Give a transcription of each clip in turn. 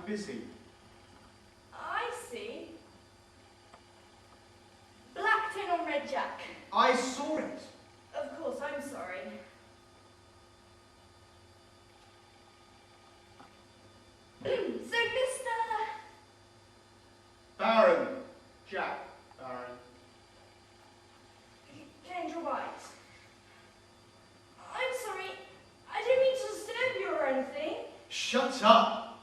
busy. I see. Black tin on red jack. I saw it. Of course, I'm sorry. So, Mr. Baron. Jack Baron. Kendra White. I'm sorry. I didn't mean to disturb you or anything. Shut up!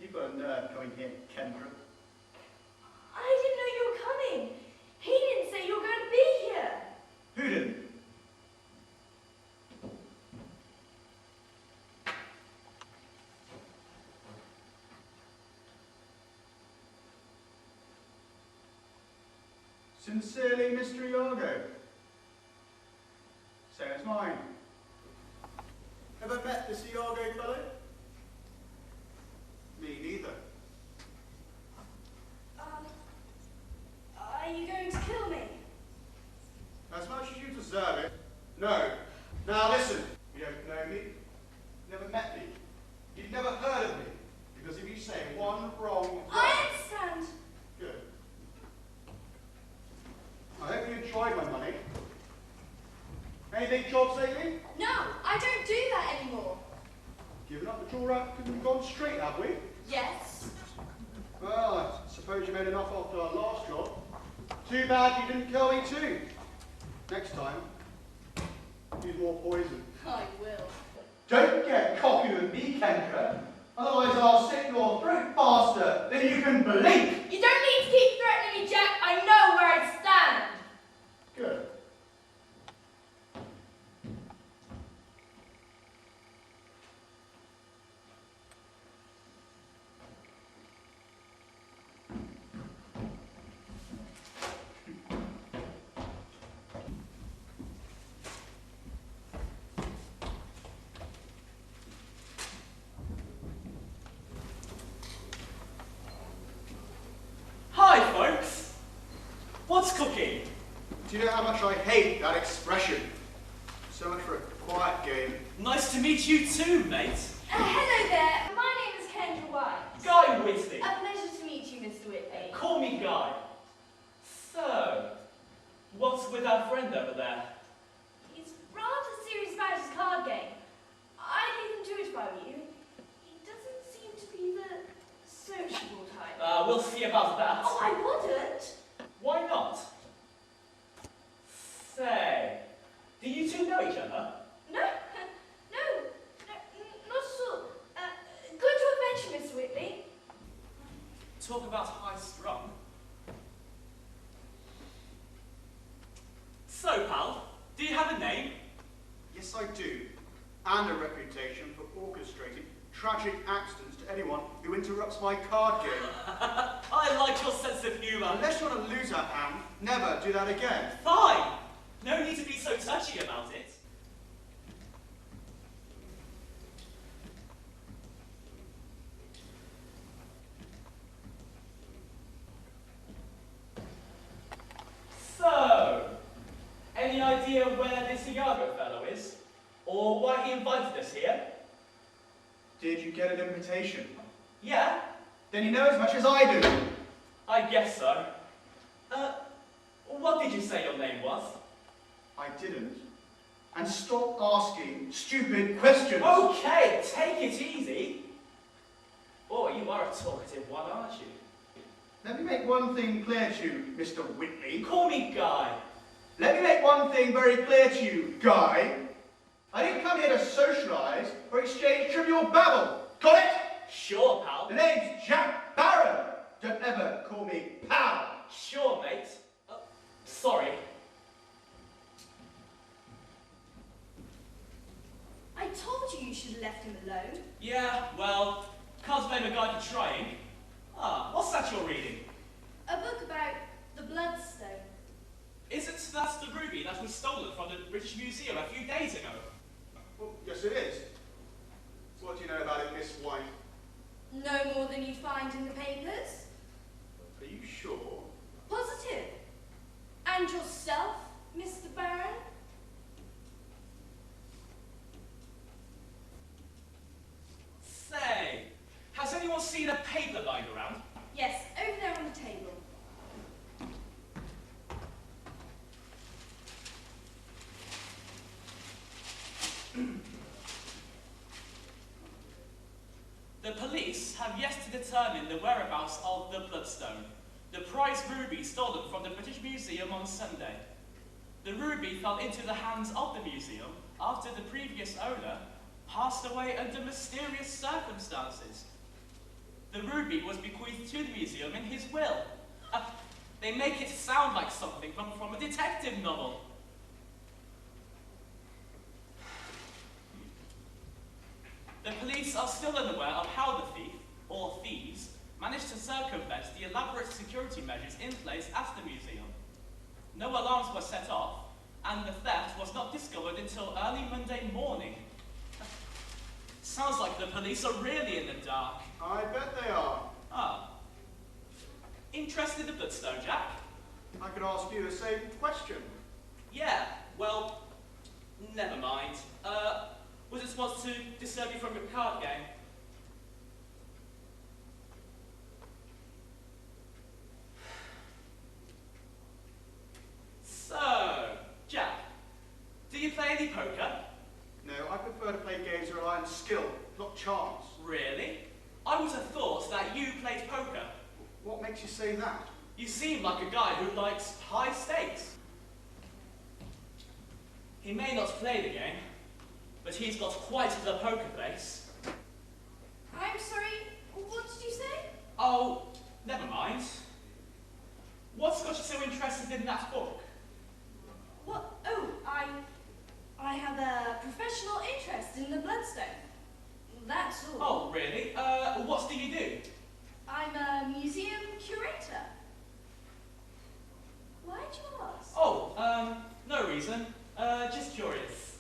You've got a nerve coming here, Kendra. I didn't know you were coming. He didn't say you were going to be here. Who didn't? Sincerely, Mr. Iago. Same as mine. Ever met this Iago fellow? Me neither. Are you going to kill me? As much as you deserve it. No. Now listen. You don't know me. Never met me. You've never heard of me. Because if you say one wrong word... I understand. Good. I hope you enjoyed my money. Any big jobs lately? No, I don't do that anymore. Given up the draw rack and gone straight, have we? Yes. Well, I suppose you made enough after our last job. Too bad you didn't kill me too. Next time, use more poison. I will. Don't get cocky with me, Kendra. Otherwise I'll slit your throat faster than you can blink. You don't need to keep threatening me, Jack. I know where I stand. Good. Hi, folks. What's cooking? Do you know how much I hate that expression? So much for a quiet game. Nice to meet you too, mate. Hello there. My name is Kendra White. Guy Whitley. A pleasure to meet you, Mr. Whitley. Call me Guy. So, what's with our friend over there? He's rather serious about his card game. I'd leave him to it if I were you. He doesn't seem to be the sociable type. We'll see about that. Oh, I wouldn't. Why not? Say, do you two know each other? No, not at all. Good to have met you, Mr. Whitley. Talk about high strung. So, pal, do you have a name? Yes, I do. And a reputation for orchestrating tragic accidents to anyone who interrupts my card game. I like your sense of humour. Unless you want to lose that hand, never do that again. Fine. No need to be so touchy about it. So, any idea where this Iago fellow is? Or why he invited us here? Did you get an invitation? Yeah, Then you know as much as I do. I guess so. What did you say your name was? I didn't. And stop asking stupid questions. Okay, take it easy. Boy, you are a talkative one, aren't you? Let me make one thing clear to you, Mr. Whitley. Call me Guy. Let me make one thing very clear to you, Guy. I didn't come here to socialise or exchange trivial babble. Got it? Sure, pal. The name's Jack Barron. Don't ever call me pal. Sure, mate. Sorry. I told you should have left him alone. Yeah, well, can't blame a guy for trying. What's that you're reading? A book about the Bloodstone. Isn't that the ruby that was stolen from the British Museum a few days ago? Well, yes, it is. What do you know about it, Miss White? No more than you'd find in the papers. Are you sure? Positive. And yourself, Mr. Baron? Say, has anyone seen a have yet to determine the whereabouts of the Bloodstone, the prize ruby stolen from the British Museum on Sunday. The ruby fell into the hands of the museum after the previous owner passed away under mysterious circumstances. The ruby was bequeathed to the museum in his will. They make it sound like something from a detective novel. The police are still unaware of how the thief, or thieves, managed to circumvent the elaborate security measures in place at the museum. No alarms were set off, and the theft was not discovered until early Monday morning. Sounds like the police are really in the dark. I bet they are. Ah. Interested in the Bloodstone, Jack? I could ask you the same question. Yeah, well, never mind. Was it supposed to disturb you from your card game? So, Jack, do you play any poker? No, I prefer to play games that rely on skill, not chance. Really? I would have thought that you played poker. What makes you say that? You seem like a guy who likes high stakes. He may not play the game, but he's got quite the poker face. I'm sorry, what did you say? Oh, never mind. What's got you so interested in that book? What? Oh, I have a professional interest in the Bloodstone. That's all. Oh, really? What do you do? I'm a museum curator. Why'd you ask? Oh, no reason. Just curious.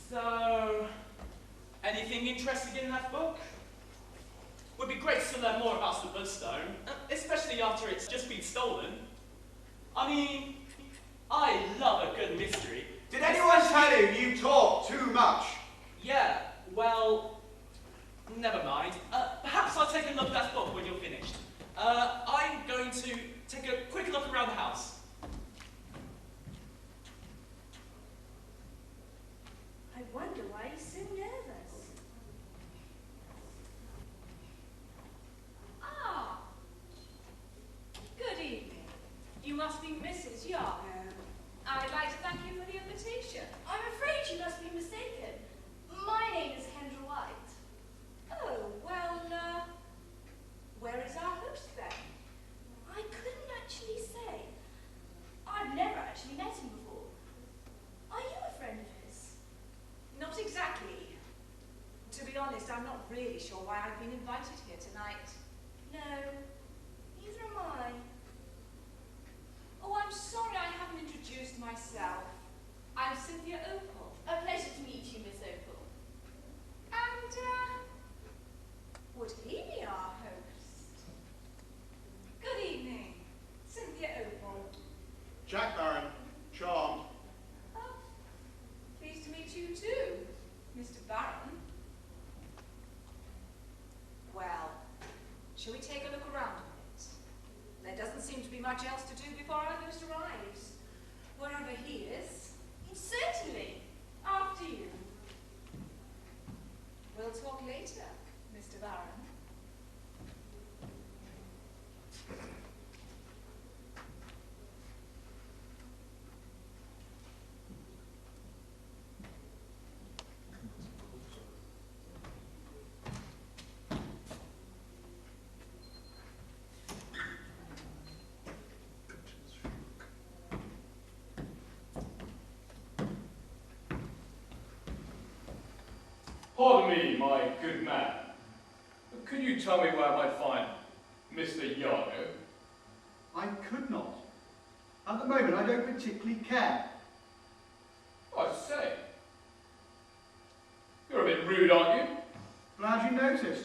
So, anything interesting in that book? Would be great to learn more about the Bloodstone, especially after it's just been stolen. I mean, I love a good mystery. Did anyone tell you you talk too much? Yeah, well, never mind. Perhaps I'll take a look at that book when you're finished. I'm going to take a quick look around the house. I wonder why he's so nervous. Ah, good evening. You must be Mrs. Yarno. I'd like to thank you for the invitation. I'm afraid you must be mistaken. My name is Kendra White. Oh, well, where is our host then? I couldn't actually say. I've never actually met him before. Are you a friend of his? Not exactly. To be honest, I'm not really sure why I've been invited here tonight. No, neither am I. Oh, I'm sorry I haven't introduced myself. I'm Cynthia Opal. A pleasure to meet you, Miss Opal. And, would he be our host? Good evening, Cynthia Opal. Jack Barron, charmed. Oh, pleased to meet you too, Mr. Barron. Well, shall we take a look around a bit? There doesn't seem to be much else to do before our host arrives. Wherever he is. Certainly. After you. We'll talk later, Mr. Barron. Pardon me, my good man. Could you tell me where I might find Mr. Yarno? I could not. At the moment, I don't particularly care. I say. You're a bit rude, aren't you? Glad you noticed.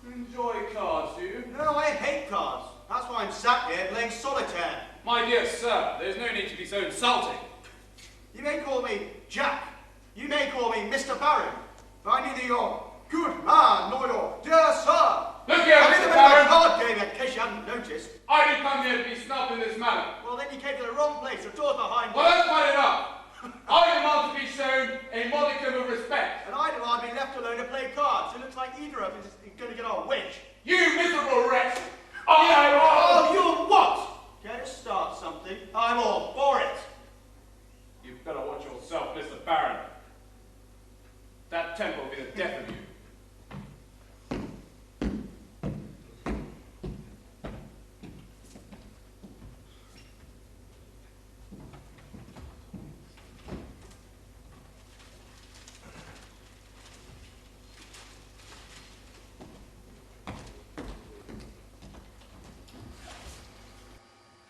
You enjoy cards, do you? No, I hate cards. That's why I'm sat here playing solitaire. My dear sir, there's no need to be so insulting. You may call me Jack. You may call me Mr. Barron. But I'm neither your good man nor your dear sir. Look here, I'm in Mr. the middle of a Barron. card game, in case you hadn't noticed. I didn't come here to be snubbed in this manner. Well, then you came to the wrong place. The door's behind you. Well, that's quite enough. I demand to be shown a modicum of respect. And I demand being left alone to play cards. It looks like either of us is going to get our wish. You miserable wretch! Oh, you'll what? Get to start something. I'm all for it. You'd better watch yourself, Mr. Baron. That temper will be the death of you.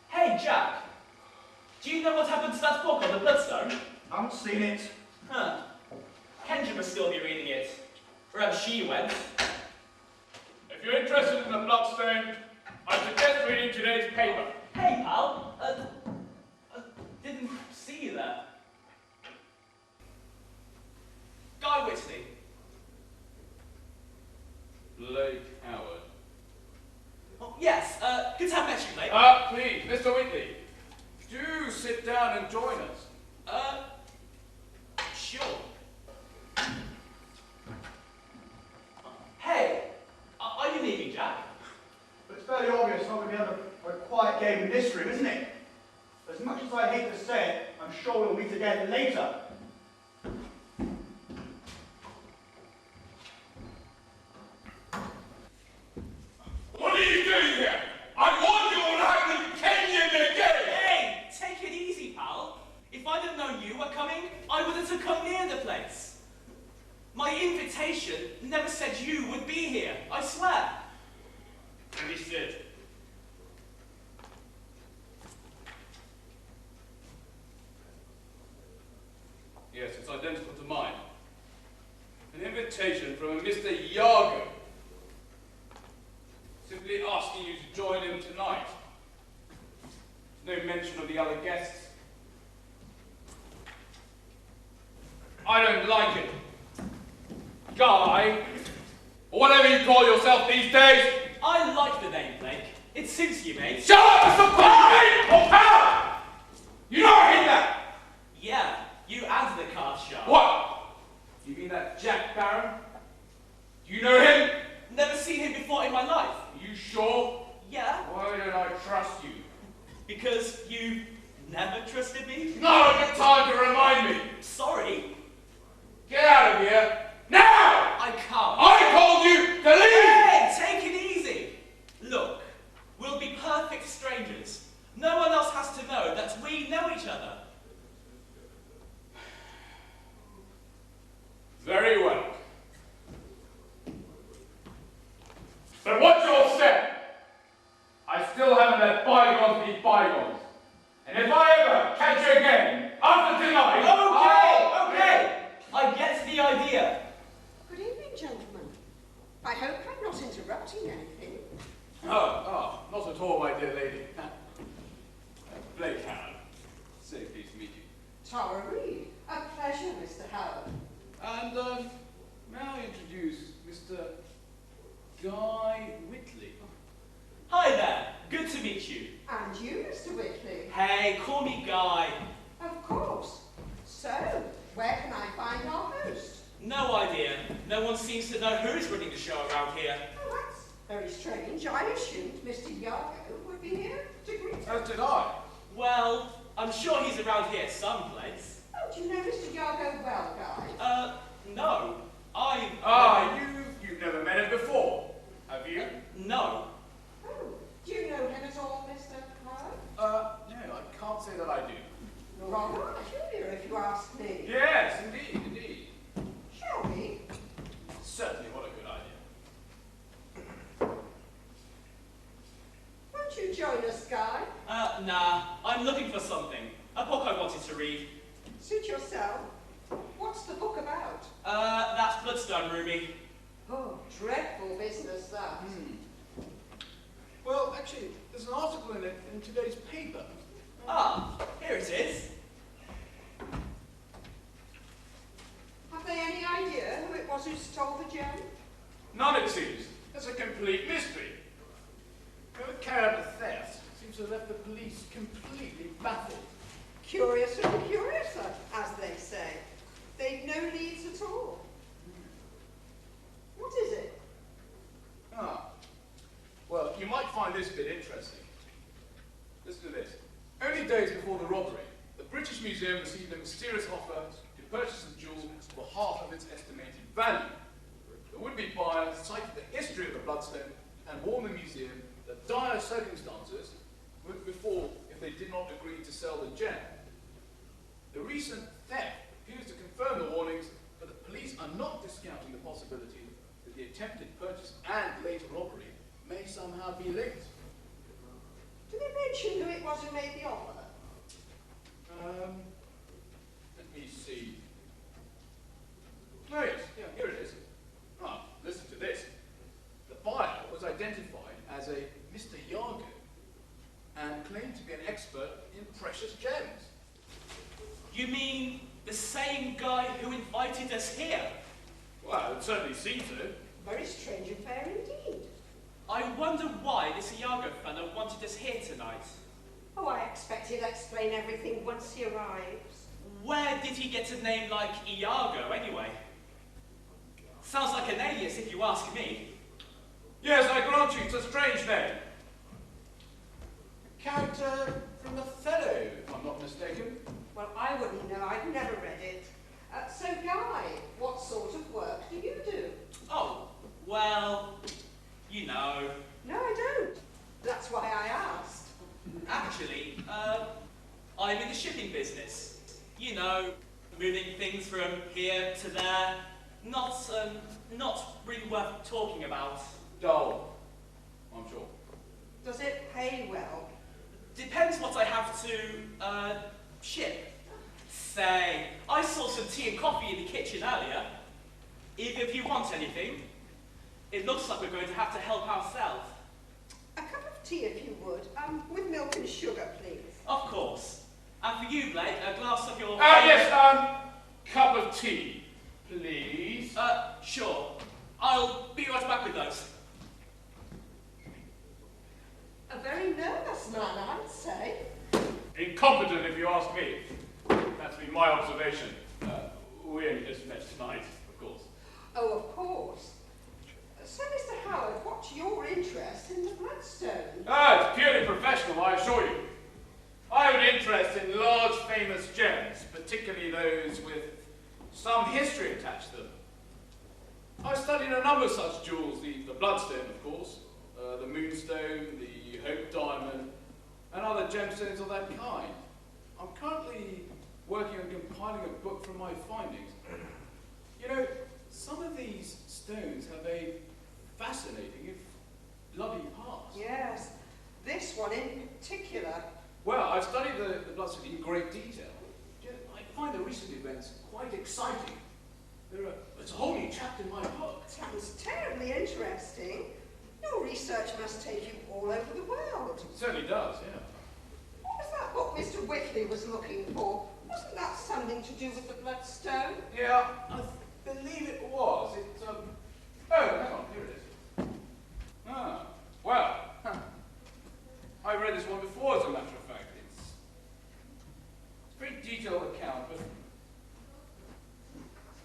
Hey, Jack. Do you know what happened to that book on the Bloodstone? I haven't seen it. Huh. Kendra must still be reading it. Wherever she went. If you're interested in the Bloodstone, I suggest reading today's paper. Hey, pal. Didn't see you there. Guy Whitley. Blake Howard. Oh, yes, good to have met you, Blake. Please, Mr. Whitley, do sit down and join us. Sure. Hey, are you leaving, Jack? But it's fairly obvious not going to be another quiet game in this room, isn't it? As much as I hate to say it, I'm sure we'll meet again later. What are you doing here? I warned you what happened to Kenyon again! Hey, take it easy, pal. If I'd have known you were coming, I wouldn't have come near the place. My invitation never said you would be here, I swear. Understood. Yes, it's identical to mine. An invitation from a Mr. Yargo. Simply asking you to join him tonight. No mention of the other guests. I don't like it. Guy, or whatever you call yourself these days. I like the name, Blake. It suits you, mate. Shut up, Mr. Blake! Or power! You know I hate that! Yeah, you and the card sharp. What? You mean that Jack Barron? Do you know him? Never seen him before in my life. Are you sure? Yeah, Why don't I trust you? because you never trusted me. Not a good time to remind me. Sorry, Get out of here now! I can't. I told you to leave! Hey, take it easy. Look, we'll be perfect strangers. No one else has to know that we know each other. Very well. But what's your step? I still haven't let bygones be bygones. And if I ever catch you again, after tonight, Okay. I get the idea. Good evening, gentlemen. I hope I'm not interrupting anything. not at all, my dear lady. Blake Howard. So pleased to meet you. Tara Reid. A pleasure, Mr. Howard. And, may I introduce Mr. Guy Whitley? Hi there. Good to meet you. And you, Mr. Whitley. Hey, call me Guy. Of course. So, where can I find our host? No idea. No one seems to know who's running the show around here. Oh, that's very strange. I assumed Mr. Yargo would be here to greet us. As did I. Well, I'm sure he's around here someplace. Oh, do you know Mr. Yargo well, Guy? No. You've never met him before, have you? No. Oh, do you know him at all, Mr. Howard? No, I can't say that I do. Rather peculiar, if you ask me. Yes, indeed. Shall we? Certainly, what a good idea. Won't you join us, Guy? Nah. I'm looking for something. A book I wanted to read. Suit yourself. What's the book about? That's Bloodstone, Ruby. Oh, dreadful business, that. Well, actually, there's an article in it in today's paper. Ah, here it is. Have they any idea who it was who stole the gem? None, it seems. It's a complete mystery. Whoever carried out the theft seems to have left the police completely baffled. Curiouser and curiouser, as they say. They've no leads at all. What is it? Ah. Well, you might find this bit interesting. Listen to this. Only days before the robbery, the British Museum received a mysterious offer to purchase the jewel for half of its estimated value. The would-be buyer cited the history of the bloodstone and warned the museum that dire circumstances would befall if they did not agree to sell the gem. The recent theft appears to confirm the warnings, but the police are not discounting the possibility that the attempted purchase and later robbery may somehow be linked. Did they mention who it was who made the offer? Let me see. Oh yes, yeah, here it is. Ah, listen to this. The buyer was identified as a Mr. Yargo and claimed to be an expert in precious gems. You mean the same guy who invited us here? Well, it certainly seems so. Very strange affair indeed. I wonder why this Iago fellow wanted us here tonight. Oh, I expect he'll explain everything once he arrives. Where did he get a name like Iago, anyway? Sounds like an alias, if you ask me. Yes, I grant you, it's a strange name. A character from Othello, if I'm not mistaken. Well, I wouldn't know. I've never read it. So, Guy, what sort of work do you do? Oh, well, you know. No, I don't. That's why I asked. Actually, I'm in the shipping business. You know, moving things from here to there. Not really worth talking about. Dull, I'm sure. Does it pay well? Depends what I have to, ship. Say, I saw some tea and coffee in the kitchen earlier. If you want anything, it looks like we're going to have to help ourselves. A cup of tea, if you would. With milk and sugar, please. Of course. And for you, Blake, a glass of your... Yes, cup of tea, please. Sure. I'll be right back with those. A very nervous man, I'd say. Incompetent, if you ask me. That's been my observation. We only just met tonight, of course. Oh, of course. So, Mr. Howard, what's your interest in the bloodstone? It's purely professional, I assure you. I have an interest in large, famous gems, particularly those with some history attached to them. I've studied a number of such jewels, the bloodstone, of course, the moonstone, the hope diamond, and other gemstones of that kind. I'm currently working on compiling a book from my findings. You know, some of these stones have a fascinating, if bloody past. Yes, this one in particular. Well, I've studied the bloodstone in great detail. Yeah, I find the recent events quite exciting. It's a whole new chapter in my book. Sounds terribly interesting. Your research must take you all over the world. It certainly does, yeah. What was that book Mr. Whitley was looking for? Wasn't that something to do with the bloodstone? Yeah, I believe it was. Oh, hang on, here it is. Ah, well, I read this one before, as a matter of fact. It's a very detailed account, but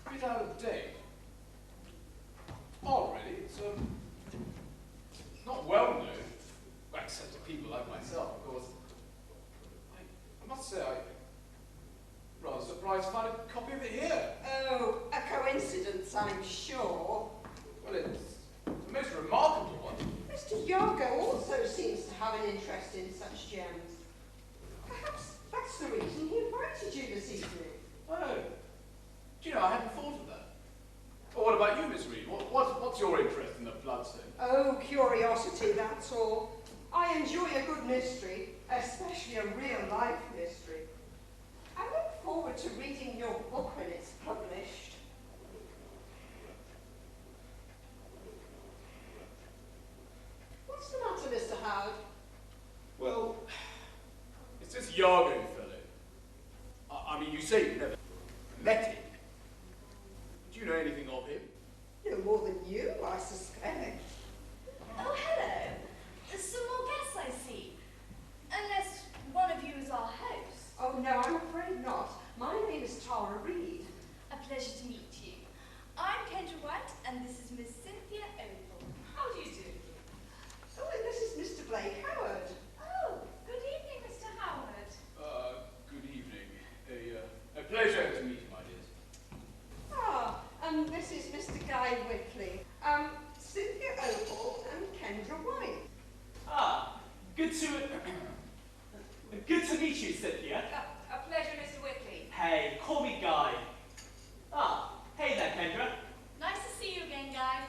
a bit out of date. Odd, really. It's not well known, well, except to people like myself, of course. I must say, I'm rather surprised to find a copy of it here. Oh, a coincidence, I'm sure. Well, it's the most remarkable one. Mr. Yargo also seems to have an interest in such gems. Perhaps that's the reason he invited you this evening. Oh, do you know, I hadn't thought of that. Well, what about you, Miss Reed? What's your interest in the bloodstone? Oh, curiosity, that's all. I enjoy a good mystery, especially a real-life mystery. I look forward to reading your book when it's published. What's the matter, Mr. Howard? Well, it's this Yargo fellow. I mean, you say you've never met him. Do you know anything of him? No more than you, I suspect. Oh, hello. Some more guests, I see. Unless one of you is our host. Oh, no, I'm to meet you, Cynthia. A pleasure, Mr. Whitley. Hey, call me Guy. Ah, hey there, Kendra. Nice to see you again, Guy.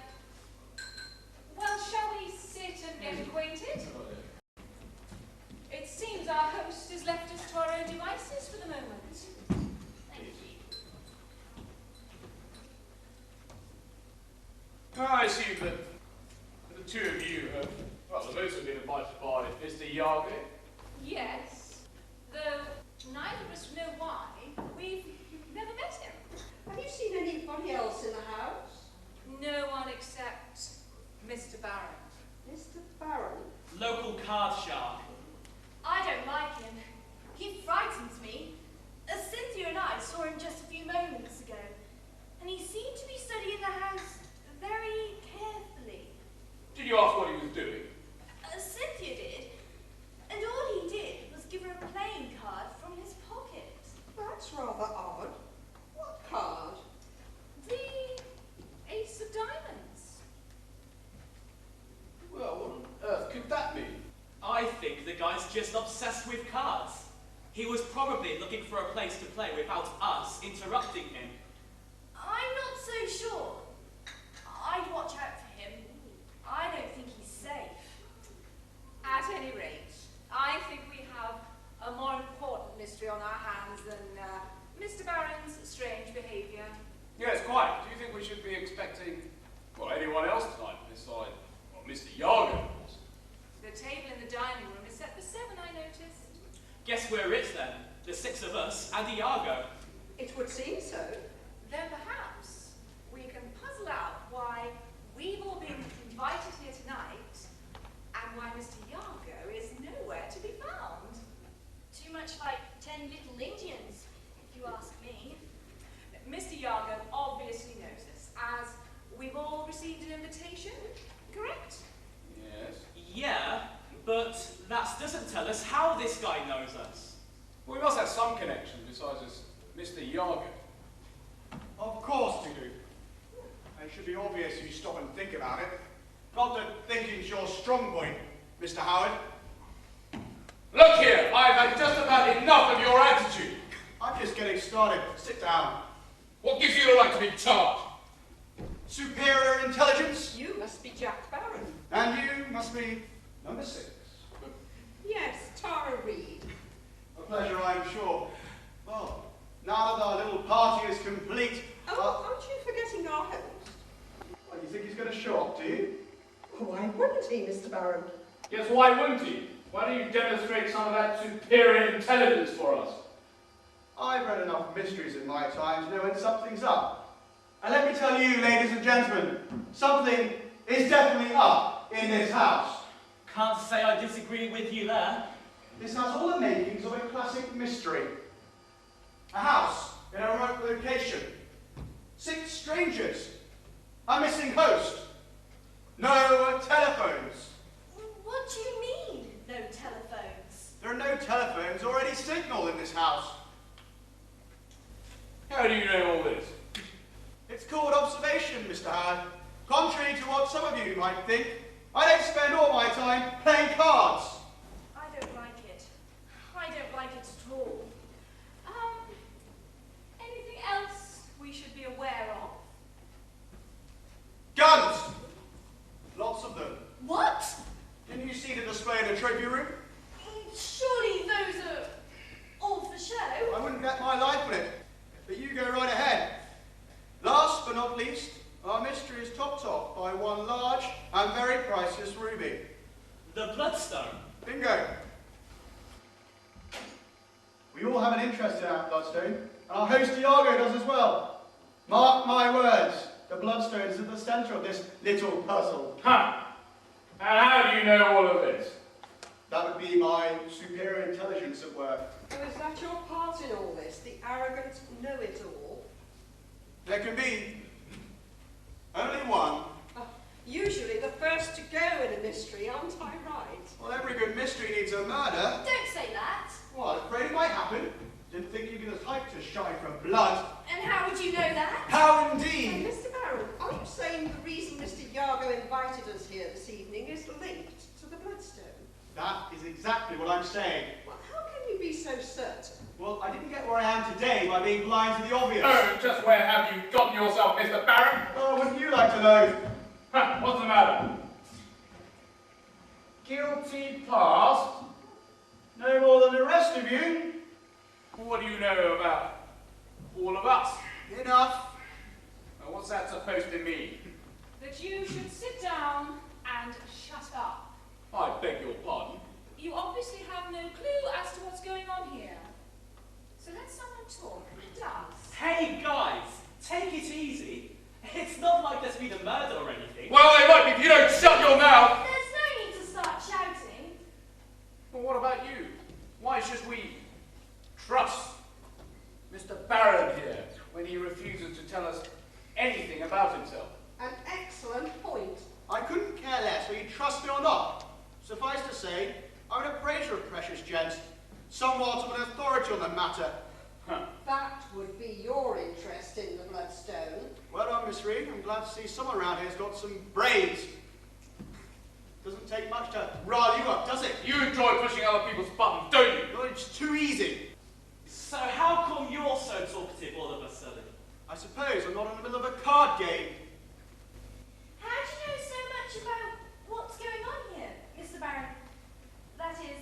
Well, shall we sit and get acquainted? It seems our host has left us to our own devices for the moment. Thank you. I assume that the two of you have, well, have also been invited by Mr. Yargo. Yes, though neither of us know why. We've never met him. Have you seen anybody else in the house? No one except Mr. Barron. Mr. Barron? Local card shark. I don't like him. He frightens me. Cynthia and I saw him just a few moments ago, and he seemed to be studying the house very carefully. Did you ask what he was doing? Cynthia did, and all he did was give her a playing card from his pocket. That's rather odd. What card? The Ace of Diamonds. Well, what on earth could that mean? I think the guy's just obsessed with cards. He was probably looking for a place to play without us interrupting him. I'm not so sure. I'd watch out for him. I don't think he's safe. At any rate, I think we have a more important mystery on our hands than Mr. Barron's strange behaviour. Yes, quite. Do you think we should be expecting, well, anyone else tonight besides, well, Mr. Yargo, of course? The table in the dining room is set for 7, I noticed. Guess we're rich then. The 6 of us and Iago. It would seem so. Then perhaps we can puzzle out why we've all been invited here tonight and why Mr. Yargo is nowhere to be found. Too much like 10 little Indians, if you ask me. Mr. Yargo obviously knows us, as we've all received an invitation, correct? Yes. Yeah, but that doesn't tell us how this guy knows us. Well, we must have some connection besides this Mr. Yargo. Of course you do. It should be obvious you stop and think about it. Not that thinking's your strong point, Mr. Howard. Look here, I've had just about enough of your attitude. I'm just getting started. Sit down. What gives you the right to be in charge? Superior intelligence, You must be Jack Barron. and you must be number 6. Yes, Tara Reid. A pleasure, I'm sure. Well, now that our little party is complete, Oh, aren't you forgetting our host? well, you think he's going to show up, do you? Why wouldn't he, Mr. Barron? Yes, why wouldn't he? Why don't you demonstrate some of that superior intelligence for us? I've read enough mysteries in my time to know when something's up. And let me tell you, ladies and gentlemen, something is definitely up in this house. Can't say I disagree with you there. This has all the makings of a classic mystery. A house in a remote location. 6 strangers. A missing host. No telephones. What do you mean, no telephones? There are no telephones or any signal in this house. How do you know all this? It's called observation, Mr. Howard. Contrary to what some of you might think, I don't spend all my time playing cards. I don't like it. I don't like it at all. Anything else we should be aware of? Guns! Lots of them. What? Didn't you see the display in the trophy room? Surely those are all for show. I wouldn't bet my life on it. But you go right ahead. Last but not least, our mystery is topped off by one large and very priceless ruby. The Bloodstone. Bingo. We all have an interest in our bloodstone, and our host Iago does as well. Mark my words, the bloodstone is at the centre of this little puzzle. Huh. And how do you know all of this? That would be my superior intelligence at work. So is that your part in all this, the arrogant know-it-all? There can be only one. Usually the first to go in a mystery, aren't I right? Well, every good mystery needs a murder. Don't say that. Well, I'm afraid it might happen. Didn't think you'd be the type to shy from blood. And how would you know that? How And indeed? Mr. Barron, are you saying the reason Mr. Yargo invited us here this evening is linked to the bloodstone? That is exactly what I'm saying. Well, how can you you be so certain? Well, I didn't get where I am today by being blind to the obvious. Oh, just where have you gotten yourself, Mr. Baron? Oh, wouldn't you like to know? Huh, what's the matter? Guilty past? No more than the rest of you. What do you know about all of us? Enough. Now, what's that supposed to mean? That you should sit down and shut up. I beg your pardon. You obviously have no clue as to what's going on here. So let someone talk. Who does? Hey guys, take it easy. It's not like there's been a murder or anything. Well, they might be if you don't shut your mouth! There's no need to start shouting. Well, what about you? Why should we trust Mr. Baron here when he refuses to tell us anything about himself? An excellent point. I couldn't care less whether you trust me or not. Suffice to say, I'm an appraiser of precious gems, somewhat of an authority on the matter. That would be your interest in the bloodstone. Well done, Miss Reed. I'm glad to see someone around here's got some brains. Doesn't take much to rile you up, does it? You enjoy pushing other people's buttons, don't you? Well, it's too easy. So how come you're so talkative all of a sudden? I suppose I'm not in the middle of a card game. How do you know so much about what's going on here, Mr. Baron? That is,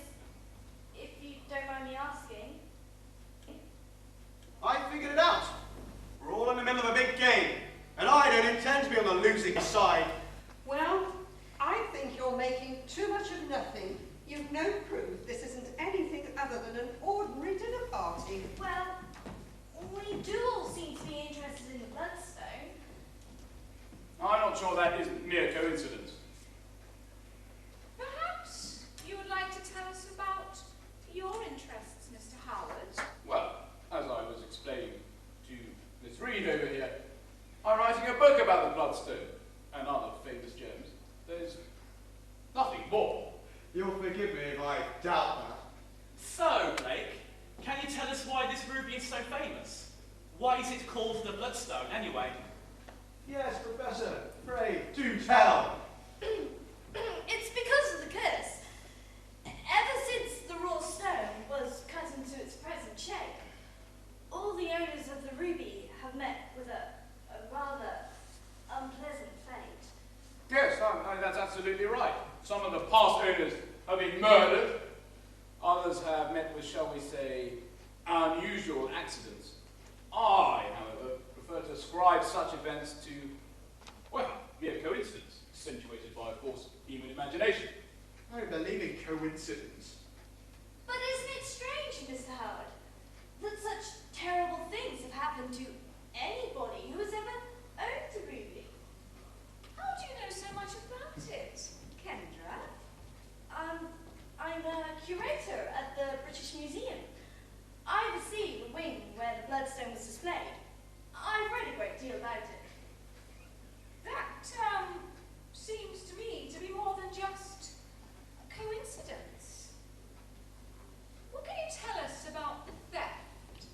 if you don't mind me asking. I figured it out. We're all in the middle of a big game, and I don't intend to be on the losing side. Well, I think you're making too much of nothing. You've no proof this isn't anything other than an ordinary dinner party. Well, we do all seem to be interested in the bloodstone. I'm not sure that isn't mere coincidence. Perhaps you would like to tell us about your interests, Mr. Howard? Well, as I was explaining to Miss Reed over here, I'm writing a book about the bloodstone and other famous gems. There's nothing more. You'll forgive me if I doubt that. So, Blake, can you tell us why this ruby is so famous? Why is it called the Bloodstone, anyway? Yes, Professor. Pray, do tell. It's because of the curse. Ever since the raw stone was cut into its present shape, all the owners of the ruby have met with a rather unpleasant fate. Yes, that's absolutely right. Some of the past owners have been murdered. Others have met with, shall we say, unusual accidents. I, however, prefer to ascribe such events to, well, mere coincidence, accentuated by, of course, human imagination. I don't believe in coincidence. But isn't it strange, Mr. Howard, that such terrible things have happened to anybody who has ever owned a ruby? How do you know so much about it, Kendra? I'm a curator at the British Museum. I oversee the wing where the bloodstone was displayed. I've read a great deal about it. That, seems to me to be more than just a coincidence. What can you tell us about the theft?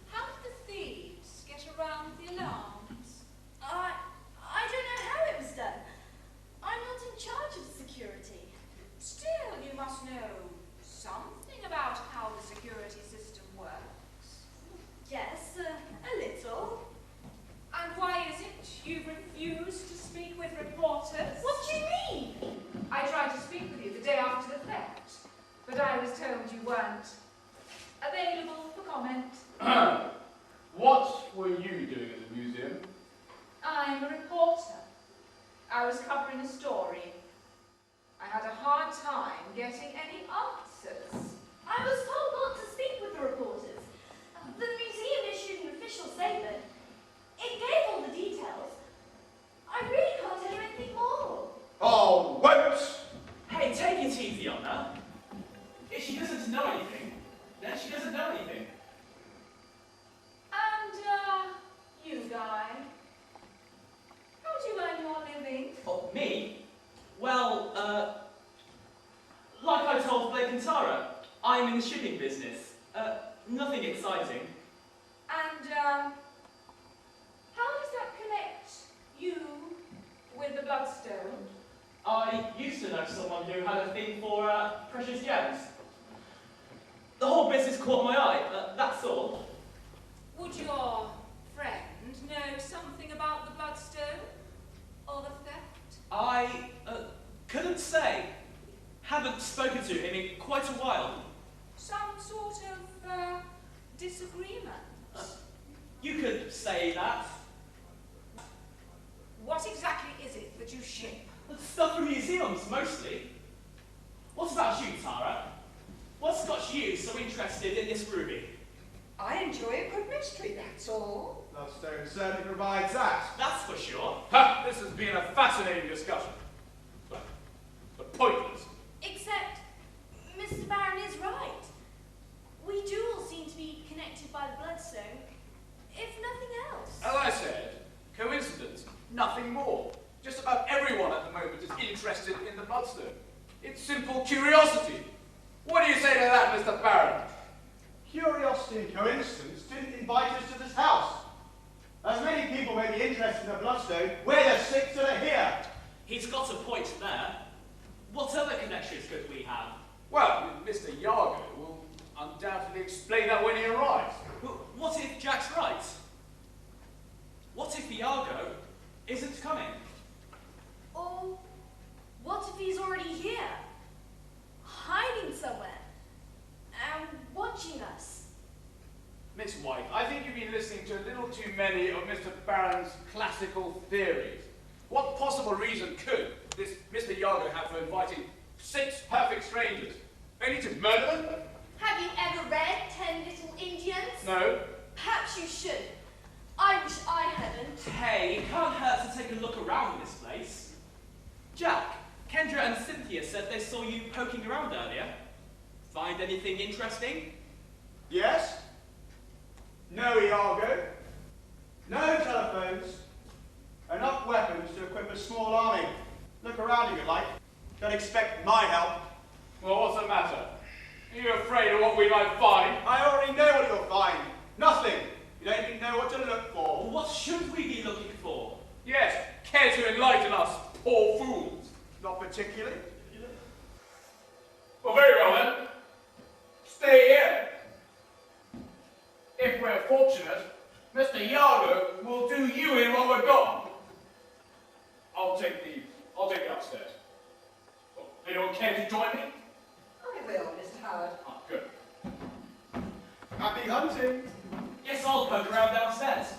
How did the thieves get around the alarms? I don't know how it was done. I'm not in charge of security. Still, you must know something about how the security system works. Yes, a little. And why is it you refuse to speak with reporters? What do you mean? I tried to speak with you the day after the theft, but I was told you weren't available for comment. What were you doing at the museum? I'm a reporter. I was covering a story. I had a hard time getting any answers. I was told not to speak with the reporters. The museum issued an official statement. It gave all the details. I really can't tell you anything more. Oh, won't! Hey, take it easy on her. If she doesn't know anything, then she doesn't know anything. And, you guy, how do you earn your living? Oh, me? Well, like I told Blake and Tara, I'm in the shipping business. Nothing exciting. And, how does that connect you with the bloodstone? I used to know someone who had a thing for precious gems. The whole caught my eye, that's all. Would your friend know something about the bloodstone? Or the theft? I couldn't say. Haven't spoken to him in quite a while. Some sort of disagreement? You could say that. What exactly is it that you ship? Stuff from museums, mostly. What about you, Tara? What's got you so interested in this ruby? I enjoy a good mystery, that's all. Bloodstone certainly provides that. That's for sure. Ha! This has been a fascinating discussion. But pointless. Except, Mr. Baron is right. We do all seem to be connected by the bloodstone, if nothing else. As I said, coincidence, nothing more. Just about everyone at the moment is interested in the bloodstone. It's simple curiosity. What do you say to that, Mr. Baron? Curiosity and coincidence didn't invite us to this house. As many people may be interested in the bloodstone, we're the six that are here. He's got a point there. What other connections could we have? Well, Mr. Yargo will undoubtedly explain that when he arrives. What if Jack's right? What if Yargo isn't coming? Or what if he's already here, hiding somewhere, and watching us? Miss White, I think you've been listening to a little too many of Mr. Barron's classical theories. What possible reason could this Mr. Yargo have for inviting 6 perfect strangers, only to murder them? Have you ever read 10 Little Indians? No. Perhaps you should. I wish I hadn't. Hey, it can't hurt to take a look around this place. Jack, Kendra and Cynthia said they saw you poking around earlier. Find anything interesting? Yes? No Iago. No telephones. Enough weapons to equip a small army. Look around if you like. Don't expect my help. Well, what's the matter? Are you afraid of what we might find? I already know what you'll find. Nothing. You don't even know what to look for. What should we be looking for? Yes, care to enlighten us, poor fools? Not particularly. Well, very well then. Stay here. If we're fortunate, Mr. Yargo will do you in while we're gone. I'll take the upstairs. Well, anyone care to join me? I will, Mr. Howard. Ah, good. Happy hunting. Yes, I'll poke around downstairs.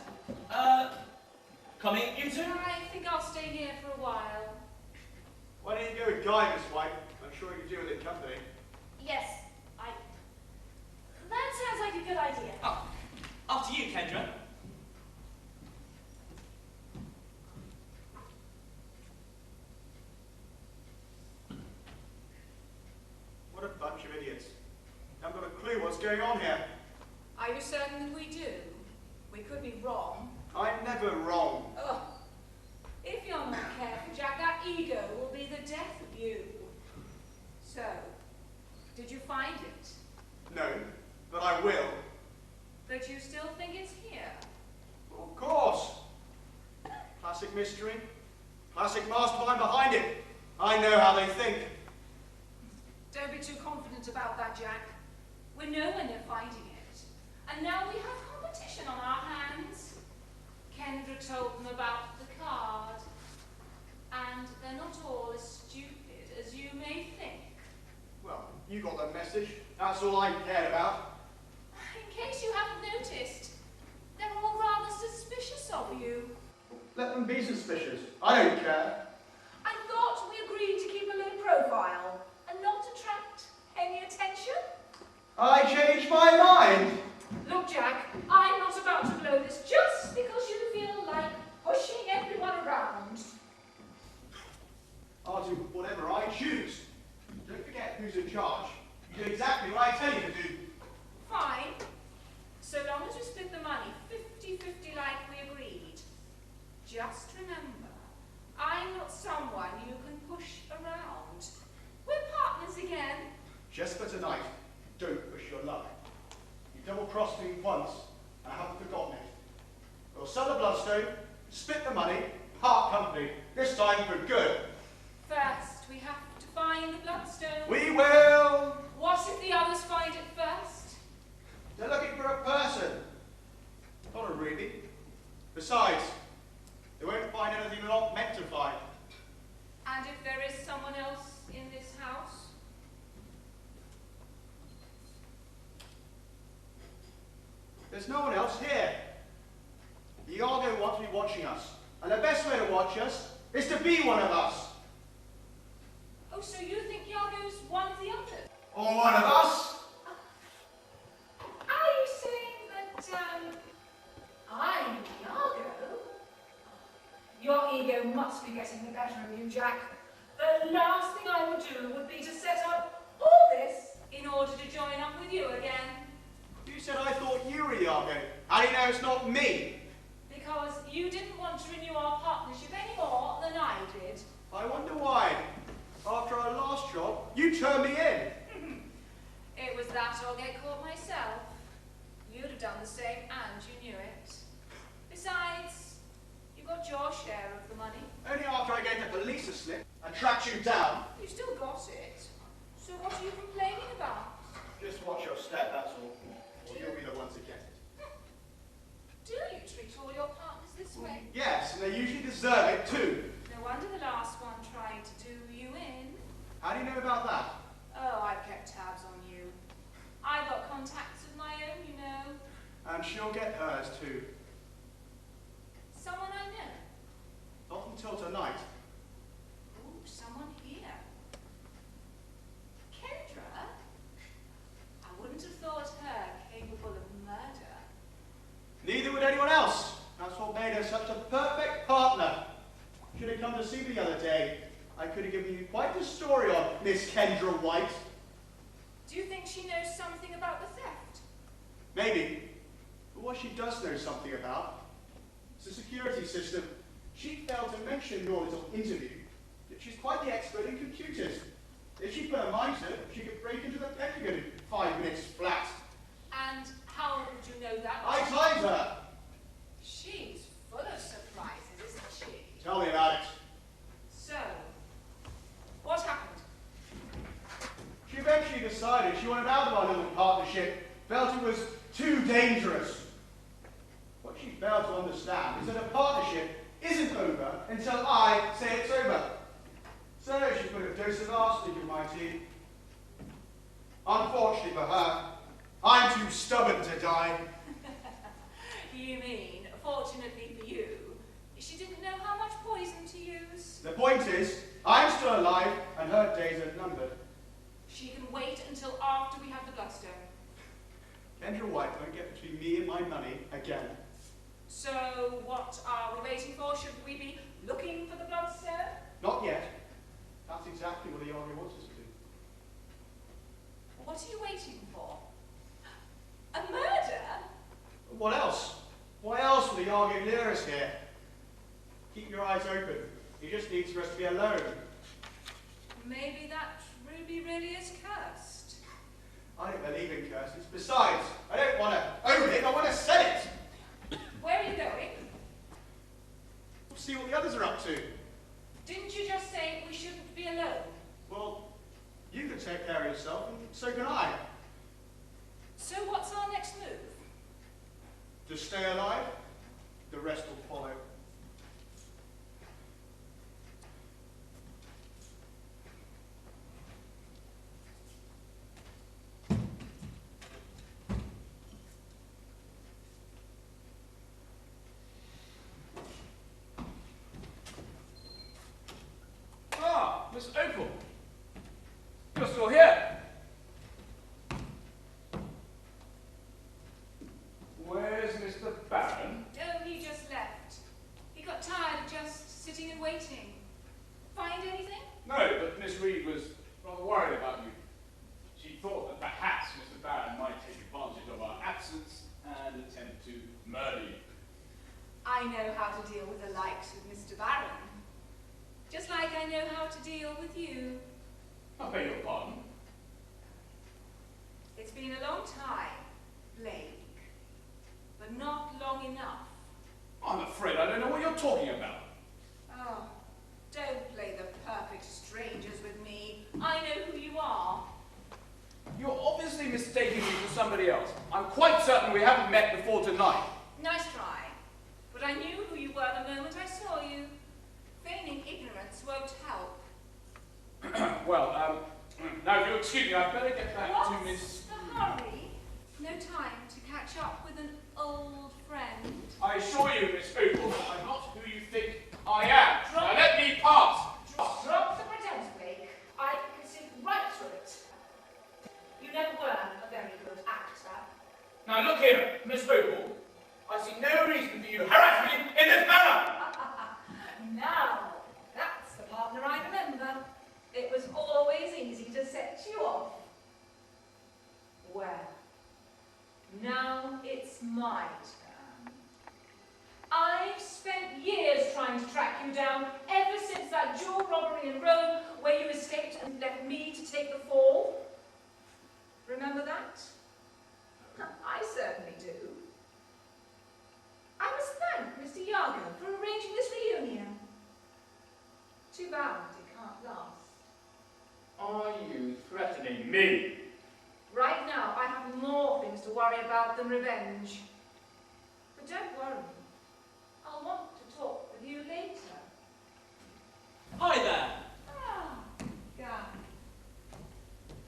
Coming, you two? I think I'll stay here for a while. Why don't you go with Guy, Miss White? I'm sure you can do with it company. Yes, that sounds like a good idea. Oh, after you, Kendra. What a bunch of idiots. Haven't got a clue what's going on here. Are you certain that we do? We could be wrong. I'm never wrong. Oh, if you're not careful, Jack, that ego will be the death of you. So, did you find it? No, but I will. But you still think it's here? Of course. Classic mystery. Classic mastermind behind it. I know how they think. Don't be too confident about that, Jack. We know when they're finding it. And now we have competition on our hands. Kendra told them about the card. And they're not all as stupid as you may think. Well, you got the message. That's all I cared about. In case you haven't noticed, they're all rather suspicious of you. Let them be suspicious. I don't care. I thought we agreed to keep a low profile and not attract any attention. I changed my mind. Look, Jack, I'm not about to blow this just because you feel like pushing everyone around. I'll do whatever I choose. Don't forget who's in charge. You do exactly what I tell you to do. Fine. So long as we split the money 50-50 like we agreed. Just remember, I'm not someone you can push around. We're partners again. Just for tonight, don't push your luck. You double-crossed me once, and I haven't forgotten it. We'll sell the bloodstone, split the money, part company, this time for good. First, we have to find the bloodstone. We will! What if the others find it first? There's no one else here. Iago wants to be watching us, and the best way to watch us is to be one of us. Oh, so you think Iago's one of the others? Or one of us. Are you saying that, I'm Iago? Your ego must be getting the better of you, Jack. The last thing I would do would be to set up all this in order to join up with you again. You said I thought you were Iago. How do you know it's not me? Because you didn't want to renew our partnership any more than I did. I wonder why. After our last job, you turned me in. It was that or get caught myself. You'd have done the same and you knew it. Besides, you got your share of the money. Only after I gave the police a slip and tracked you down. You still got it. So what are you complaining about? Just watch your step, that's all. Or you'll be the one to get it. Do you treat all your partners this way? Yes, and they usually deserve it too. No wonder the last one tried to do you in. How do you know about that? Oh, I've kept tabs on you. I've got contacts of my own, you know. And she'll get hers too. Someone I know. Not until tonight. Ooh, someone here. Kendra? I wouldn't have thought her capable of murder. Neither would anyone else. That's what made her such a perfect partner. Should have come to see me the other day. I could have given you quite the story on Miss Kendra White. Do you think she knows something about the theft? Maybe. But what she does know something about is the security system. She failed to mention in your little interview that she's quite the expert in computers. If she put her mind to it, she could break into the Pentagon in 5 minutes flat. And how would you know that? I timed her. She's full of surprises, isn't she? Tell me about it. So, what happened? She eventually decided she wanted out of our little partnership, felt it was too dangerous. What she failed to understand is that a partnership isn't over until I say it's over. So she put a dose of arsenic in my tea. Unfortunately for her, I'm too stubborn to die. You mean, fortunately for you, she didn't know how much poison to use? The point is, I'm still alive and her days are numbered. She can wait until after we have the bloodstone. Kendra White won't get between me and my money again. So, what are we waiting for? Should we be looking for the bloodstone? Not yet. That's exactly what the army wants us to do. What are you waiting for? A murder? What else? Why else would the Argo lure us here? Keep your eyes open. He just needs for us to be alone. Maybe that ruby really is cursed. I don't believe in curses. Besides, I don't want to own it, I want to sell it. Where are you going? We'll see what the others are up to. Didn't you just say we shouldn't be alone? Well, you can take care of yourself, and so can I. So what's our next move? To stay alive, the rest will follow. Ah, Miss Opal. You're still here. Where's Mr. Baron? Oh, he just left. He got tired of just sitting and waiting. Find anything? No, but Miss Reed was rather worried about you. She thought that perhaps Mr. Baron might take advantage of our absence and attempt to murder you. I know how to deal with the likes of Mr. Baron. Just like I know how to deal with you. I beg your pardon. It's been a long time, Blake. But not long enough. I'm afraid I don't know what you're talking about. Oh, don't play the perfect strangers with me. I know who you are. You're obviously mistaking me for somebody else. I'm quite certain we haven't met before tonight. Nice try. But I knew who you were the moment I saw you. Feigning ignorance won't help. Well, now if you'll excuse me, I'd better get back to What's Miss... the hurry? No time to catch up with an Now look here, Miss Hoople. I see no reason for you to harass me in this manner. Now, that's the partner I remember. It was always easy to set you off. Well, now it's my turn. I've spent years trying to track you down ever since that jewel robbery in Rome where you escaped and left me to take the fall. Remember that? I certainly do. I must thank Mr. Iago for arranging this reunion. Too bad it can't last. Are you threatening me? Right now, I have more things to worry about than revenge. But don't worry. I'll want to talk with you later. Hi there. Ah, Guy.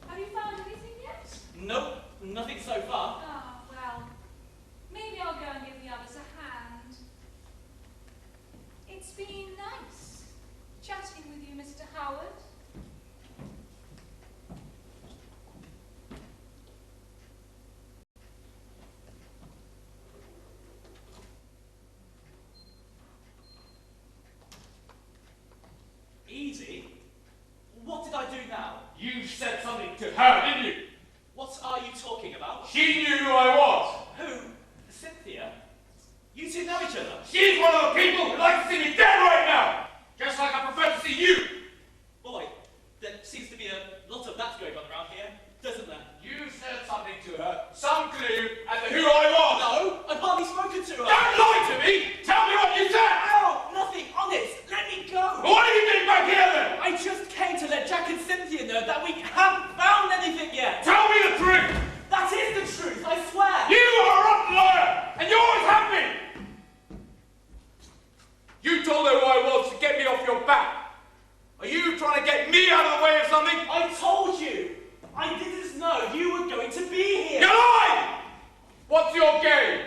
Have you found anything yet? Nope, nothing so far. Ah, well, maybe I'll go and give the others a hand. It's been nice chatting with you, Mr. Howard. Easy? What did I do now? You said something to her, didn't you? What are you talking about? She knew who I was. Who? Cynthia? You two know each other? She's one of the people who like to see me dead right now. Just like I prefer to see you. Boy, there seems to be a lot of that going on around here, doesn't there? You said something to her, some clue as to who I was. No, I've hardly spoken to her. Don't lie to me! Tell me what you said! Ow! Nothing, honest! Let me go! What are you doing back here then? I just came to let Jack and Cynthia know that we haven't found anything yet! Tell me the truth! That is the truth, I swear! You are a rotten liar! And you always have been! You told her who I was to get me off your back. Are you trying to get me out of the way of something? I told you! I didn't know you were going to be here! You lie! What's your game?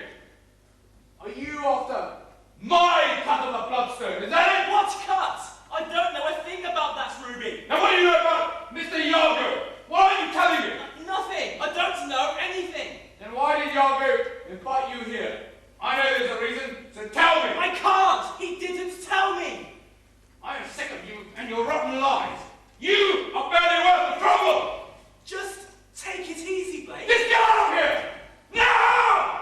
Are you after my cut of the bloodstone? Is that it? What cut? I don't know a thing about that, Ruby! Now what do you know about Mr. Iago? What are you telling me? Nothing! I don't know anything! Then why did Iago invite you here? I know there's a reason, so tell me! I can't! He didn't tell me! I am sick of you and your rotten lies. You are barely worth the trouble! Just take it easy, Blake. Just get out of here! Now!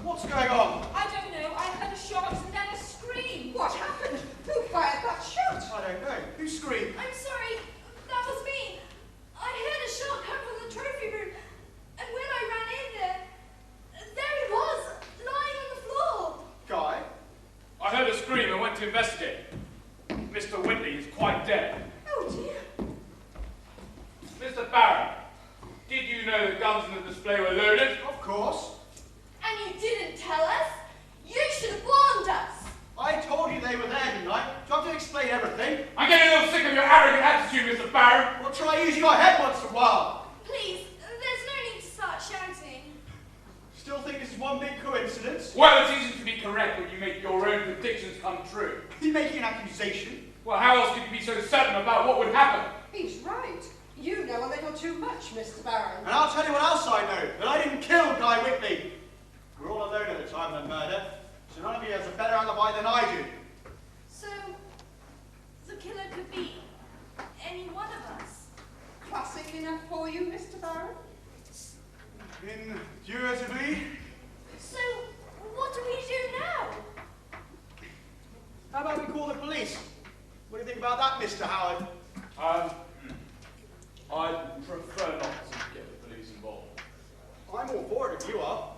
What's going on? I don't know. I heard a shot and then a scream. What happened? Who fired that shot? I don't know. Who screamed? I'm sorry, that was me. I heard a shot come from the trophy room, and when I ran in there he was, lying on the floor. Guy? I heard a scream and went to investigate. Mr. Whitley is quite dead. Oh dear. Mr. Barron, did you know the guns in the display were loaded? Of course. And you didn't tell us? You should have warned us. I told you they were there, didn't I? Do you have to explain everything? I'm getting a little sick of your arrogant attitude, Mr. Barron. Well, try using your head once in a while. Please, there's no need to start shouting. Still think this is one big coincidence? Well, it's easy to be correct when you make your own predictions come true. Are you making an accusation? Well, how else could you be so certain about what would happen? He's right. You know a little too much, Mr. Barron. And I'll tell you what else I know. That I didn't kill Guy Whitney. We were all alone at the time of the murder. So none of you has a better alibi than I do. So, the killer could be any one of us. Classic enough for you, Mr. Barron? Indubitably. So, what do we do now? How about we call the police? What do you think about that, Mr. Howard? I'd prefer not to get the police involved. I'm all for it if you are.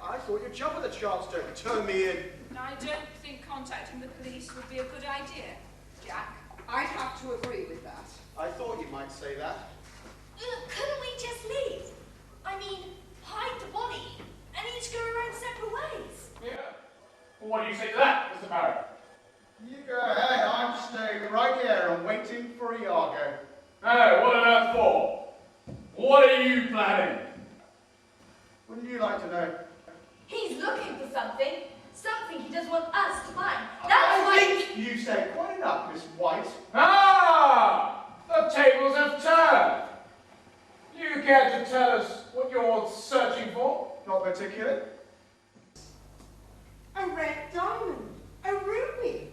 I thought you'd jump at the chance to turn me in. I don't think contacting the police would be a good idea, Jack. I'd have to agree with that. I thought you might say that. Couldn't we just leave? I mean, hide the body and each go our own separate ways. Yeah. Well, what do you say to that, Mr. Barrett? You go ahead. I'm staying right here and waiting for Iago. Oh, what on earth for? What are you planning? Wouldn't you like to know? He's looking for something. Something he doesn't want us to find. That's I why. think you say quite enough, Miss White. Ah! The tables have turned. You care to tell us what you're searching for? Not particular. A red diamond. A ruby.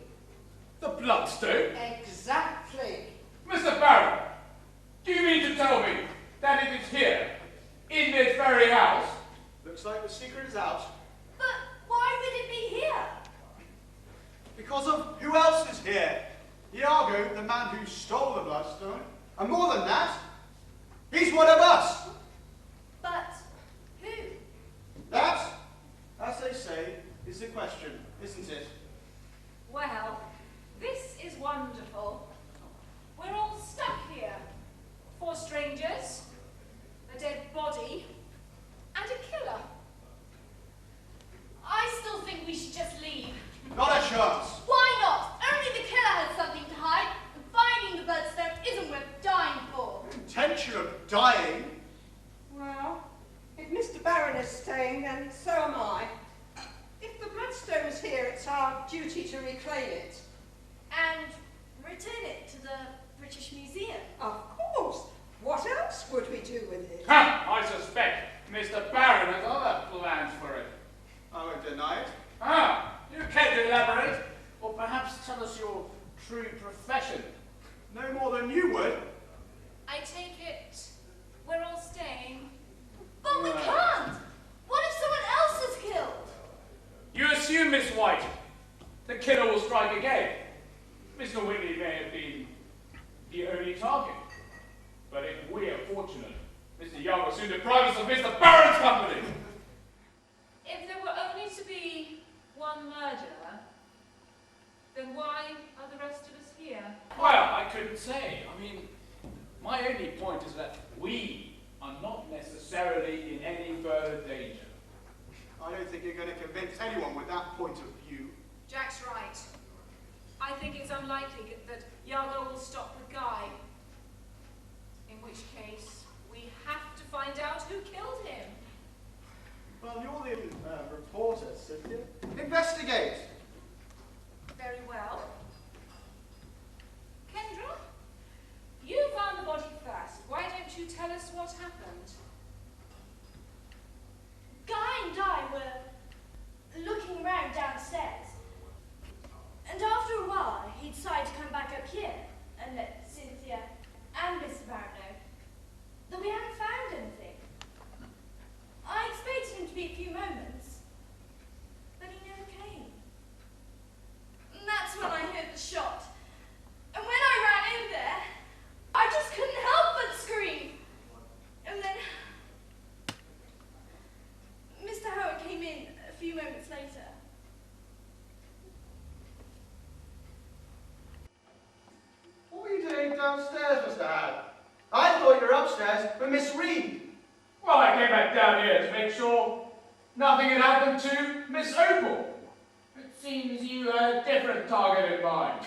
The bloodstone? Exactly. Mr. Barrett, do you mean to tell me that it is here, in this very house? Looks like the secret is out. But why would it be here? Because of who else is here? Iago, the man who stole the bloodstone. And more than that, he's one of us. But who? That, as they say, is the question, isn't it? Well, this is wonderful. We're all stuck here. 4 strangers, a dead body, and a killer. I still think we should just leave. Not a chance. Why not? Only the killer has something to hide, and finding the bloodstone isn't worth dying for. Intention of dying. Well, if Mr. Barron is staying, then so am I. If the bloodstone's here, it's our duty to reclaim it. And return it to the British Museum. Of course. What else would we do with it? Ha! I suspect Mr. Barron has other plans for it. I won't deny it. Ah! You care to elaborate? Or perhaps tell us your true profession? No more than you would. I take it we're all staying. But we can't! What if someone else is killed? You assume, Miss White, the killer will strike again. Mr. Whitley may have been the only target. But if we are fortunate, Mr. Young will soon deprive us of Mr. Barron's company. If there were only to be one murderer, then why are the rest of us here? Well, I couldn't say. I mean, my only point is that we are not necessarily in any further danger. I don't think you're going to convince anyone with that point of view. Jack's right. I think it's unlikely that Iago will stop with Guy. In which case, we have to find out who killed him. Well, you're the reporter, Cynthia. Investigate. Very well. Kendra, you found the body first. Why don't you tell us what happened? Guy and I were looking around downstairs. And after a while, he decided to come back up here and let Cynthia and Mr. Barron know that we hadn't found anything. I expected him to be a few moments, but he never came. And that's when I heard the shot. And when I ran in there, I just couldn't help but scream. And then Mr. Howard came in a few moments later. What were you doing downstairs, Mr. Howard? I thought you were upstairs with Miss Reed. Well, I came back down here to make sure nothing had happened to Miss Opal. It seems you had a different target in mind.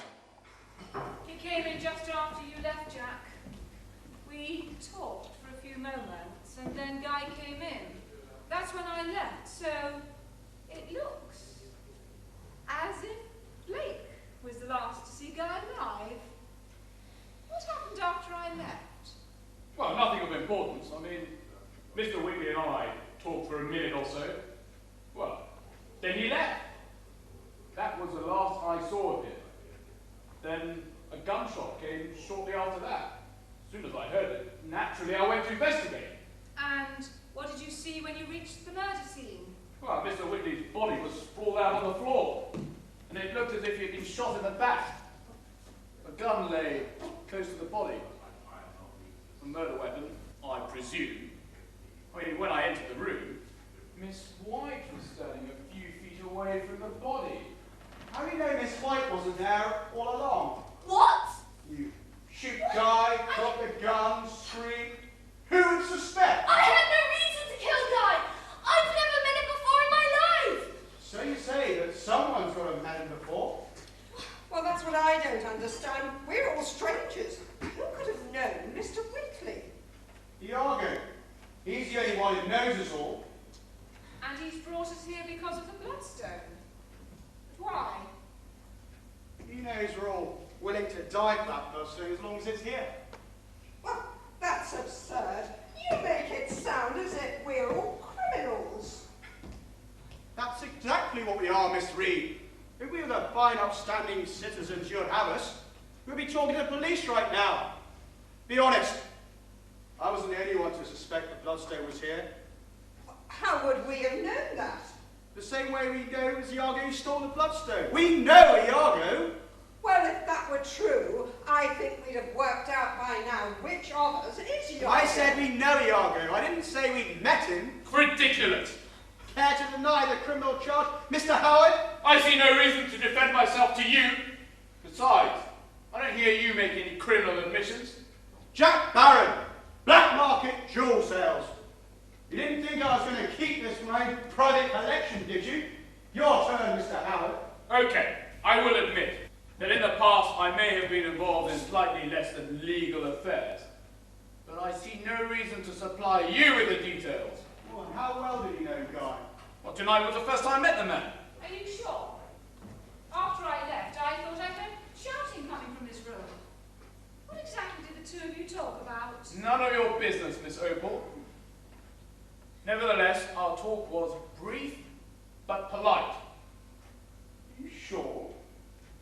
He came in just after you left, Jack. We talked for a few moments, and then Guy came in. That's when I left, so it looks as if Blake was the last to see Guy alive. What happened after I left? Well, nothing of importance. I mean, Mr. Whitley and I talked for a minute or so. Well, then he left. That was the last I saw of him. Then a gunshot came shortly after that. As soon as I heard it, naturally I went to investigate. And what did you see when you reached the murder scene? Well, Mr. Whitley's body was sprawled out on the floor, and it looked as if he had been shot in the back. A gun lay close to the body. From murder weapon, I presume. I mean, when I entered the room, Miss White was standing a few feet away from the body. How do you know Miss White wasn't there all along? What? You shoot Guy, drop the gun, scream. Who would suspect? I had no reason to kill Guy. I've never met him before in my life. So you say that someone's got to met him before? Well, that's what I don't understand. We're all strangers. Who could have known Mr. Whitley? Iago. He's the only one who knows us all. And he's brought us here because of the bloodstone. But why? He knows we're all willing to die for that bloodstone as long as it's here. Well, that's absurd. You make it sound as if we're all criminals. That's exactly what we are, Miss Reed. If we were the fine, upstanding citizens you'd have us, we'd be talking to the police right now. Be honest. I wasn't the only one to suspect the bloodstone was here. How would we have known that? The same way we know it was Iago who stole the bloodstone. We know Iago. Well, if that were true, I think we'd have worked out by now which of us is Iago. I said we know Iago. I didn't say we'd met him. Ridiculous! Care to deny the criminal charge, Mr. Howard? I see no reason to defend myself to you. Besides, I don't hear you make any criminal admissions. Jack Barron, black market jewel sales. You didn't think I was going to keep this for my own private collection, did you? Your turn, Mr. Howard. Okay, I will admit that in the past I may have been involved in slightly less than legal affairs. But I see no reason to supply you with the details. Oh, and how well did you know Guy? Well, tonight was the first time I met the man. Are you sure? After I left, I thought I heard shouting coming from this room. What exactly did the two of you talk about? None of your business, Miss Opal. Nevertheless, our talk was brief but polite. Are you sure?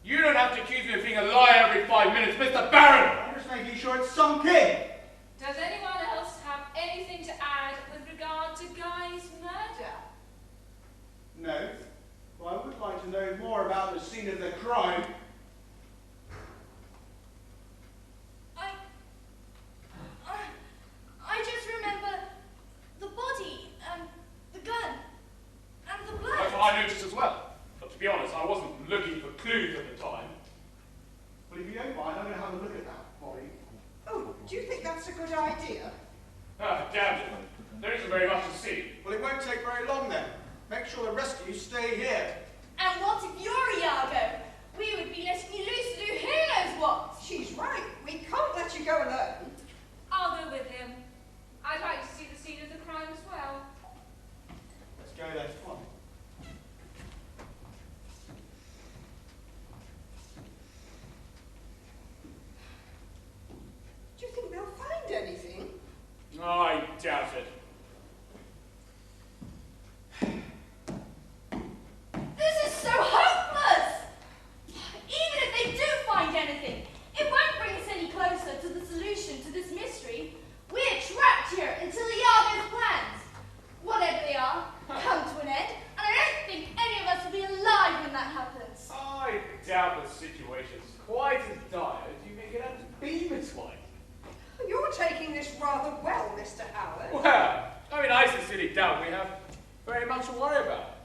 You don't have to accuse me of being a liar every 5 minutes, Mr. Barron! I'm just making sure it's sunk in. Does anyone else have anything to add with regard to Guy's murder? No. Well, I would like to know more about the scene of the crime. I just remember the body and the gun and the blood. That's what I noticed as well. But to be honest, I wasn't looking for clues at the time. Well, if you don't mind, I'm going to have a look at that body. Oh, do you think that's a good idea? Ah, damn it. There isn't very much to see. Well, it won't take very long then. Make sure the rest of you stay here. And what if you're Iago? We would be letting you loose to do who knows what. She's right. We can't let you go alone. I'll go with him. I'd like to see the scene of the crime as well. Let's go then. Come on. Do you think they'll find anything? I doubt it. This is so hopeless! Even if they do find anything, it won't bring us any closer to the solution to this mystery. We're trapped here until Iago's plans, whatever they are, come to an end, and I don't think any of us will be alive when that happens. I doubt the situation's quite as dire as you make it out to be, Miss White. You're taking this rather well, Mr. Howard. Well, I mean, I sincerely doubt we have very much to worry about.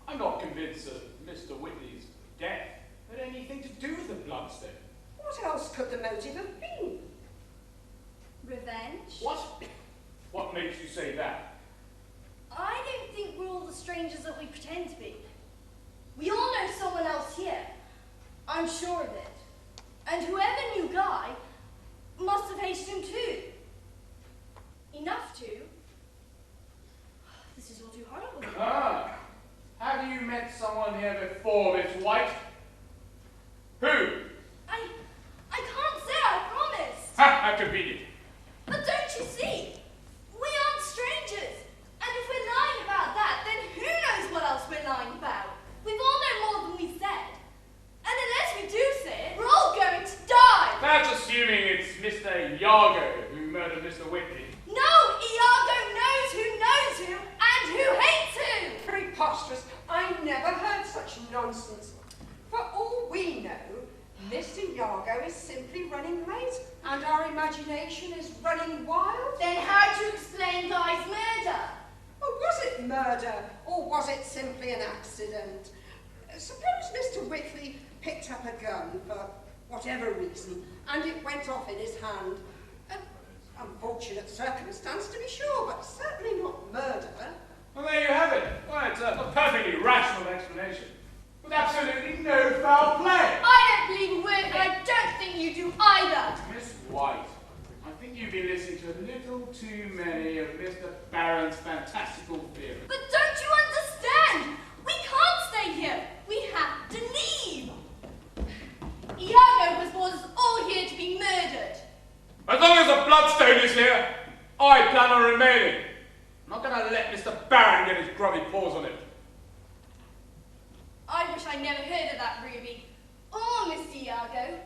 I'm not convinced that Mr. Whitley's death had anything to do with the bloodstone. What else could the motive have been? Revenge? What? What makes you say that? I don't think we're all the strangers that we pretend to be. We all know someone else here. I'm sure of it. And whoever knew Guy must have hated him too. Enough to. This is all too horrible. Ah, have you met someone here before, Miss White? Who? I can't say, I promise. Ha, how convenient. But don't you see? We aren't strangers. And if we're lying about that, then who knows what else we're lying about? We've all known more than we said. And unless we do say it, we're all going to die. That's assuming it's Mr. Iago who murdered Mr. Whitley. No, Iago knows who and who hates who. Preposterous. I never heard such nonsense. For all we know, Mr. Iago is simply running late, and our imagination is running wild. Then how do you explain Guy's murder? Or was it murder, or was it simply an accident? Suppose Mr. Whitley picked up a gun for whatever reason, and it went off in his hand. An unfortunate circumstance, to be sure, but certainly not murder. Well, there you have it. Well, it's a perfectly rational explanation, with absolutely no foul play. I don't believe a word, and I don't think you do either. Miss White, I think you've been listening to a little too many of Mr. Barron's fantastical theories. But don't you understand? We can't stay here. We have to leave. Iago was all here to be murdered. As long as the bloodstone is here, I plan on remaining. I'm not going to let Mr. Barron get his grubby paws on it. I wish I never heard of that ruby. Or Mr. Iago.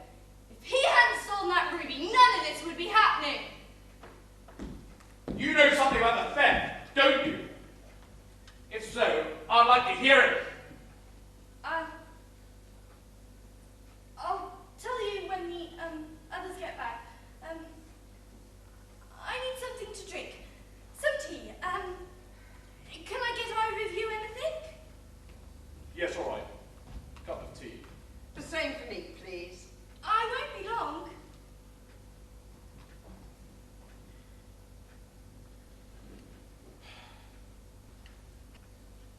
If he hadn't stolen that ruby, none of this would be happening. You know something about the theft, don't you? If so, I'd like to hear it. I'll tell you when the others get back. I need something to drink. Some tea. Can I get either of you anything? Yes, all right. Cup of tea. The same for me, please. I won't be long.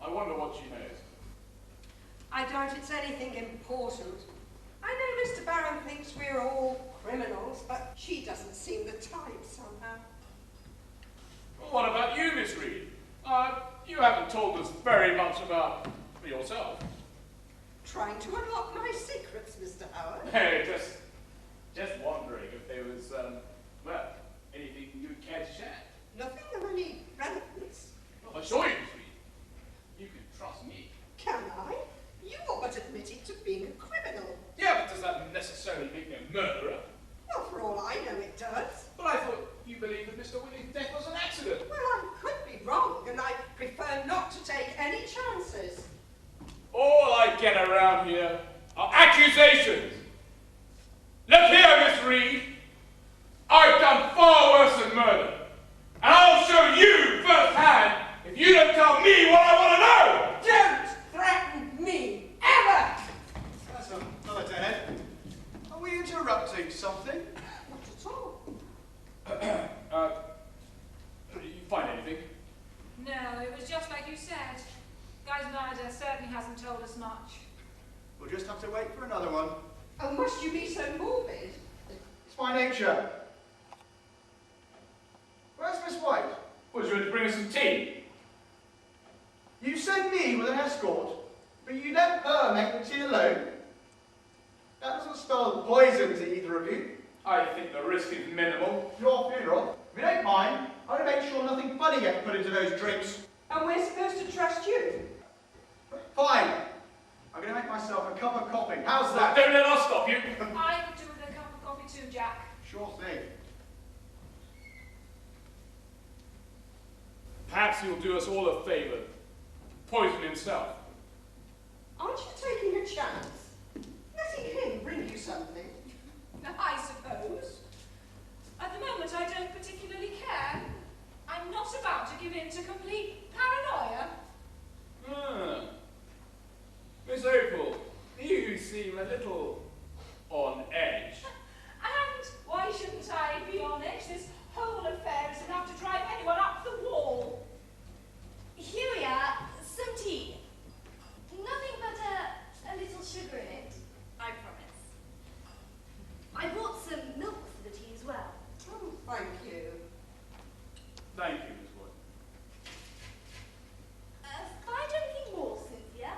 I wonder what she knows. I doubt it's anything important. I know Mr. Barron thinks we're all criminals, but she doesn't seem the type somehow. Well, what about you, Miss Reed? You haven't told us very much about yourself. Trying to unlock my secrets, Mr. Howard. Hey, just wondering if there was, well, anything you'd care to share. Nothing of any relevance. I assure you, Miss Reed, you can trust me. Can I? You all but admitted to being a criminal. Yeah, but does that necessarily make me a murderer? Well, for all I know, it does. But I thought you believed that Mr. Whitley's death was an accident. Well, I could be wrong, and I prefer not to take any chances. All I get around here are accusations. Look here, Miss Reed. I've done far worse than murder. And I'll show you firsthand if you don't tell me what I want to know. Don't threaten me, ever! That's another dead. Are we interrupting something? Not at all. Did you find anything? No, it was just like you said. Guy's murder certainly hasn't told us much. We'll just have to wait for another one. Oh, must you be so morbid? It's my nature. Where's Miss White? Was you to bring us some tea? You sent me with an escort, but you let her make the tea alone. That doesn't spell poison to either of you. I think the risk is minimal. Your funeral. If you don't mind, I want to make sure nothing funny gets put into those drinks. And we're supposed to trust you? Fine. I'm going to make myself a cup of coffee. How's that? Don't let us stop you. I could do with a cup of coffee too, Jack. Sure thing. Perhaps he'll do us all a favour. Poison himself. Aren't you taking a chance? Letting him bring you something? I suppose. At the moment, I don't particularly care. I'm not about to give in to complete paranoia. Miss Opal, you seem a little on edge. And why shouldn't I be on edge? This whole affair is enough to drive anyone up the wall. Here we are. Some tea. Nothing but a little sugar in it, I promise. I bought some milk for the tea as well. Oh, thank you. Thank you, Miss Wood. Find anything more, Cynthia?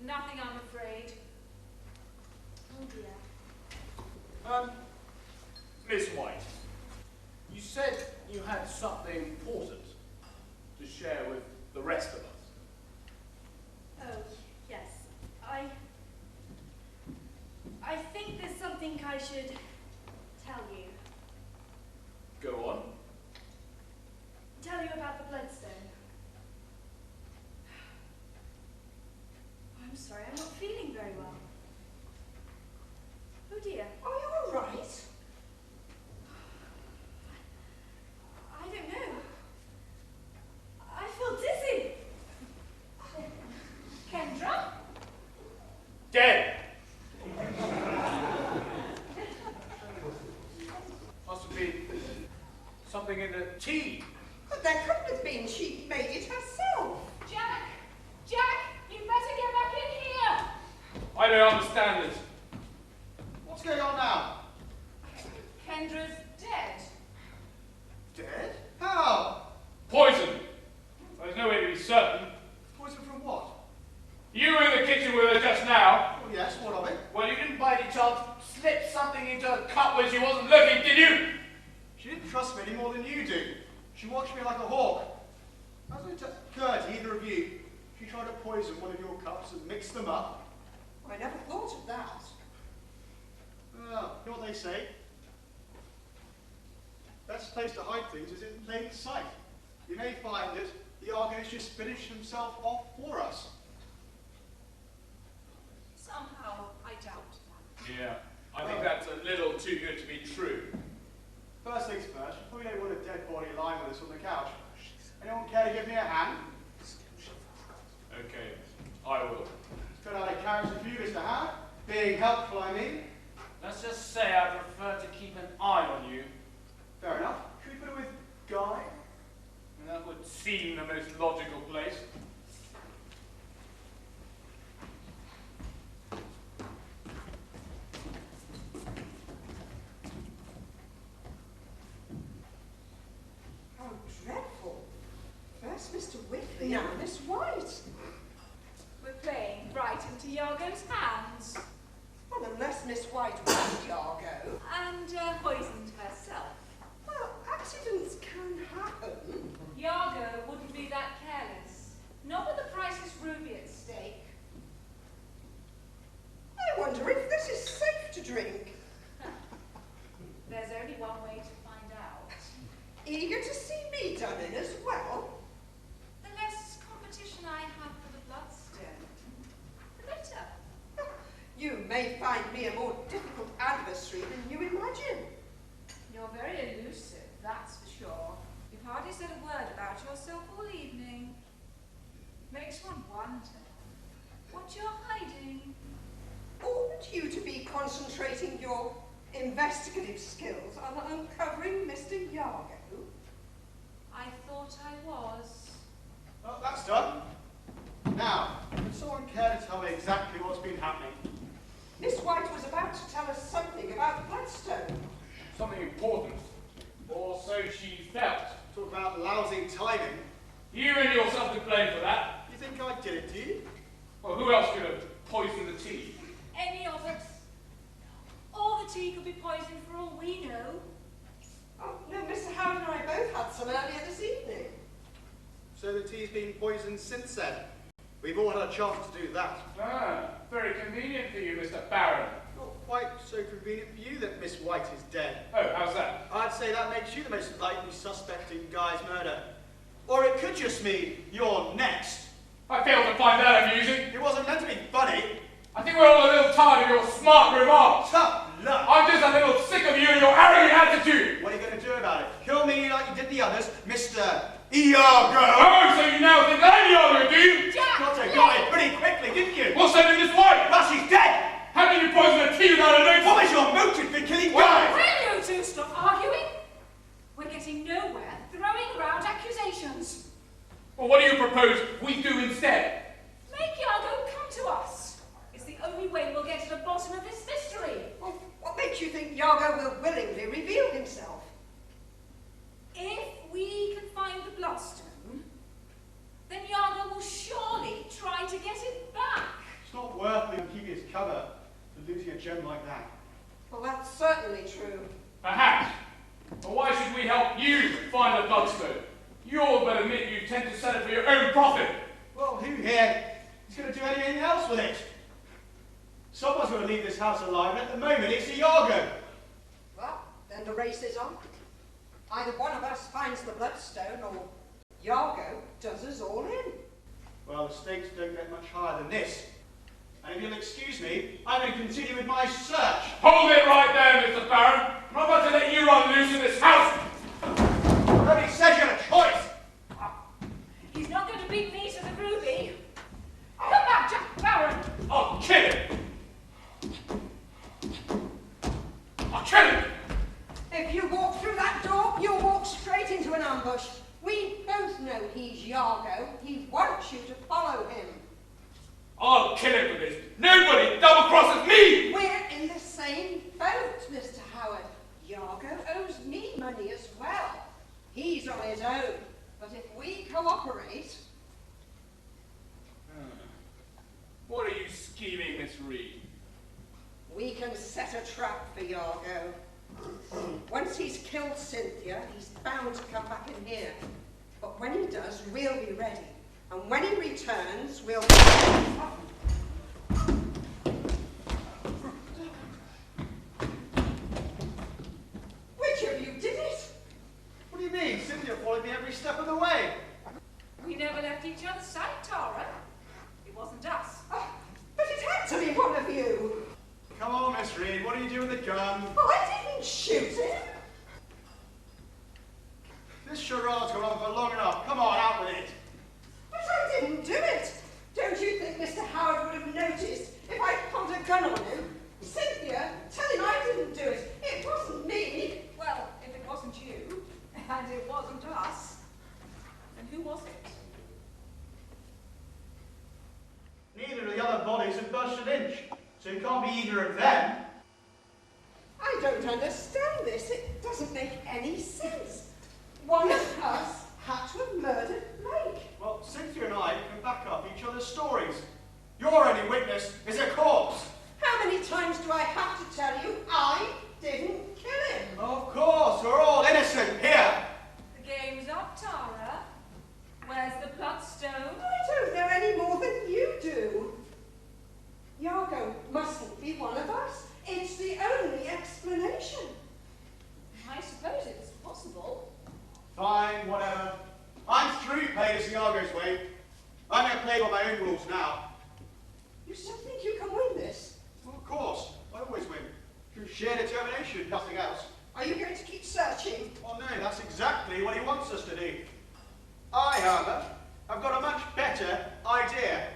Nothing, I'm afraid. Oh dear. Miss White, you said you had something important to share with the rest of us. Oh, yes. I think there's something I should tell you. Go on. Tell you about the bloodstone. I'm sorry, I'm not feeling very well. the tea. But there couldn't have been. She made it herself. Jack! Jack! You better get back in here! I don't understand this. What's going on now? Kendra's dead. Dead? How? Poison. There's no way to be certain. Poison from what? You were in the kitchen with her just now. Oh, yes, what of it? Well, you didn't by any chance slip something into a cup when she wasn't looking, did you? She didn't trust me any more than you do. She watched me like a hawk. Hasn't it occurred to either of you? She tried to poison one of your cups and mix them up. I never thought of that. Well, you know what they say? Best place to hide things is in plain sight. You may find that the Argo's just finished himself off for us. Somehow, I doubt that. Yeah, I think that's a little too good to be true. First things first, before we don't want a dead body lying with us on the couch. Anyone care to give me a hand? Okay, I will. It's got out of character for you, Mr. Howard. Being helpful, I mean. Let's just say I prefer to keep an eye on you. Fair enough. Should we put it with Guy? And that would seem the most logical place. How dreadful. First Mr. Whitley, now Miss White. We're playing right into Yargo's hands. Well, unless Miss White was Yargo. And poisoned herself. Well, accidents can happen. Yargo wouldn't be that careless. Not with the priceless ruby at stake. I wonder if this is safe to drink. There's only one way to find out. Eager to see me done in as well? The less competition I have for the bloodstone, the better. You may find me a more difficult adversary than you imagine. You're very elusive, that's for sure. You've hardly said a word about yourself all evening. Makes one wonder what you're hiding. Oughtn't you to be concentrating your investigative skills on uncovering Mr. Yargo? I thought I was. Well, that's done. Now, would someone care to tell me exactly what's been happening? Miss White was about to tell us something about Bloodstone. Something important. Or so she felt. Talk about lousy timing. You and yourself to blame for that. You think I did it, do you? Well, who else could have poisoned the tea? Any of us. Or the tea could be poisoned for all we know. Oh, no, Mr. Howard and I both had some earlier this evening. So the tea's been poisoned since then. We've all had a chance to do that. Ah, very convenient for you, Mr. Baron. Not quite so convenient for you that Miss White is dead. Oh, how's that? I'd say that makes you the most likely suspect in Guy's murder. Or it could just mean you're next. I fail to find that amusing. It wasn't meant to be funny. I think we're all a little tired of your smart remarks. Tough luck. I'm just a little sick of you and your arrogant attitude. What are you going to do about it? Kill me like you did the others, Mr. Iago? Oh, so you now think I'm Iago, do you? Jack! Got it pretty quickly, didn't you? What's that in this wine? Well, she's dead! How did you poison the tea without a notice? What was your motive for killing Well, Guy? Will you two stop arguing? We're getting nowhere throwing around accusations. Well, what do you propose we do instead? Make Yargo come to us. It's the only way we'll get to the bottom of this mystery. Well, what makes you think Yargo will willingly reveal himself? If we can find the bloodstone, then Yargo will surely try to get it back. It's not worth him keeping his cover for losing a gem like that. Well, that's certainly true. Perhaps. But why should we help you find the bloodstone? You all but admit you tend to sell it for your own profit. Well, who here is going to do anything else with it? Someone's going to leave this house alive, and at the moment it's Iago. Well, then the race is on. Either one of us finds the bloodstone, or Yargo does us all in. Well, the stakes don't get much higher than this. And if you'll excuse me, I'm going to continue with my search. Hold it right there, Mr. Baron. I'm not about to let you run loose in this house. Nobody said you had a choice. He's not going to beat me to the ruby. Come back, Jack Baron. I'll kill him. I'll kill him. If you walk through that door, you'll walk straight into an ambush. We both know he's Yargo. He wants you to follow him. I'll kill him for this. Nobody double-crosses me! We're in the same boat, Mr. Howard. Yargo owes me money as well. He's on his own. But if we cooperate... What are you scheming, Miss Reed? we can set a trap for Yargo. Once he's killed Cynthia, he's bound to come back in here. But when he does, we'll be ready. And when he returns, we'll... Which of you did it? What do you mean? Cynthia followed me every step of the way. We never left each other's sight, Tara. It wasn't us. Oh, but it had to be one of you. Come on, Miss Reed, what do you do with the gun? I didn't shoot him. This charade's gone on for long enough. Come on, out with it. But I didn't do it. Don't you think Mr. Howard would have noticed if I pulled a gun on him? Cynthia, tell him I didn't do it. It wasn't me. Well, if it wasn't you, and it wasn't us, then who was it? Neither of the other bodies have budged an inch, so it can't be either of them. I don't understand this. It doesn't make any sense. One of us had to have murdered Blake. Well, Cynthia and I can back up each other's stories. Your only witness is a corpse. How many times do I have to tell you I didn't kill him? Of course, we're all innocent here. The game's up, Tara. Where's the bloodstone? I don't know any more than you do. Yargo mustn't be one of us. It's the only explanation. I suppose it's possible. Fine, whatever. I'm through playing as Yargo's way. I'm going to play by my own rules now. You still think you can win this? Well, of course, I always win. Through sheer determination, nothing else. Are you going to keep searching? Well, no, that's exactly what he wants us to do. I, however, have got a much better idea.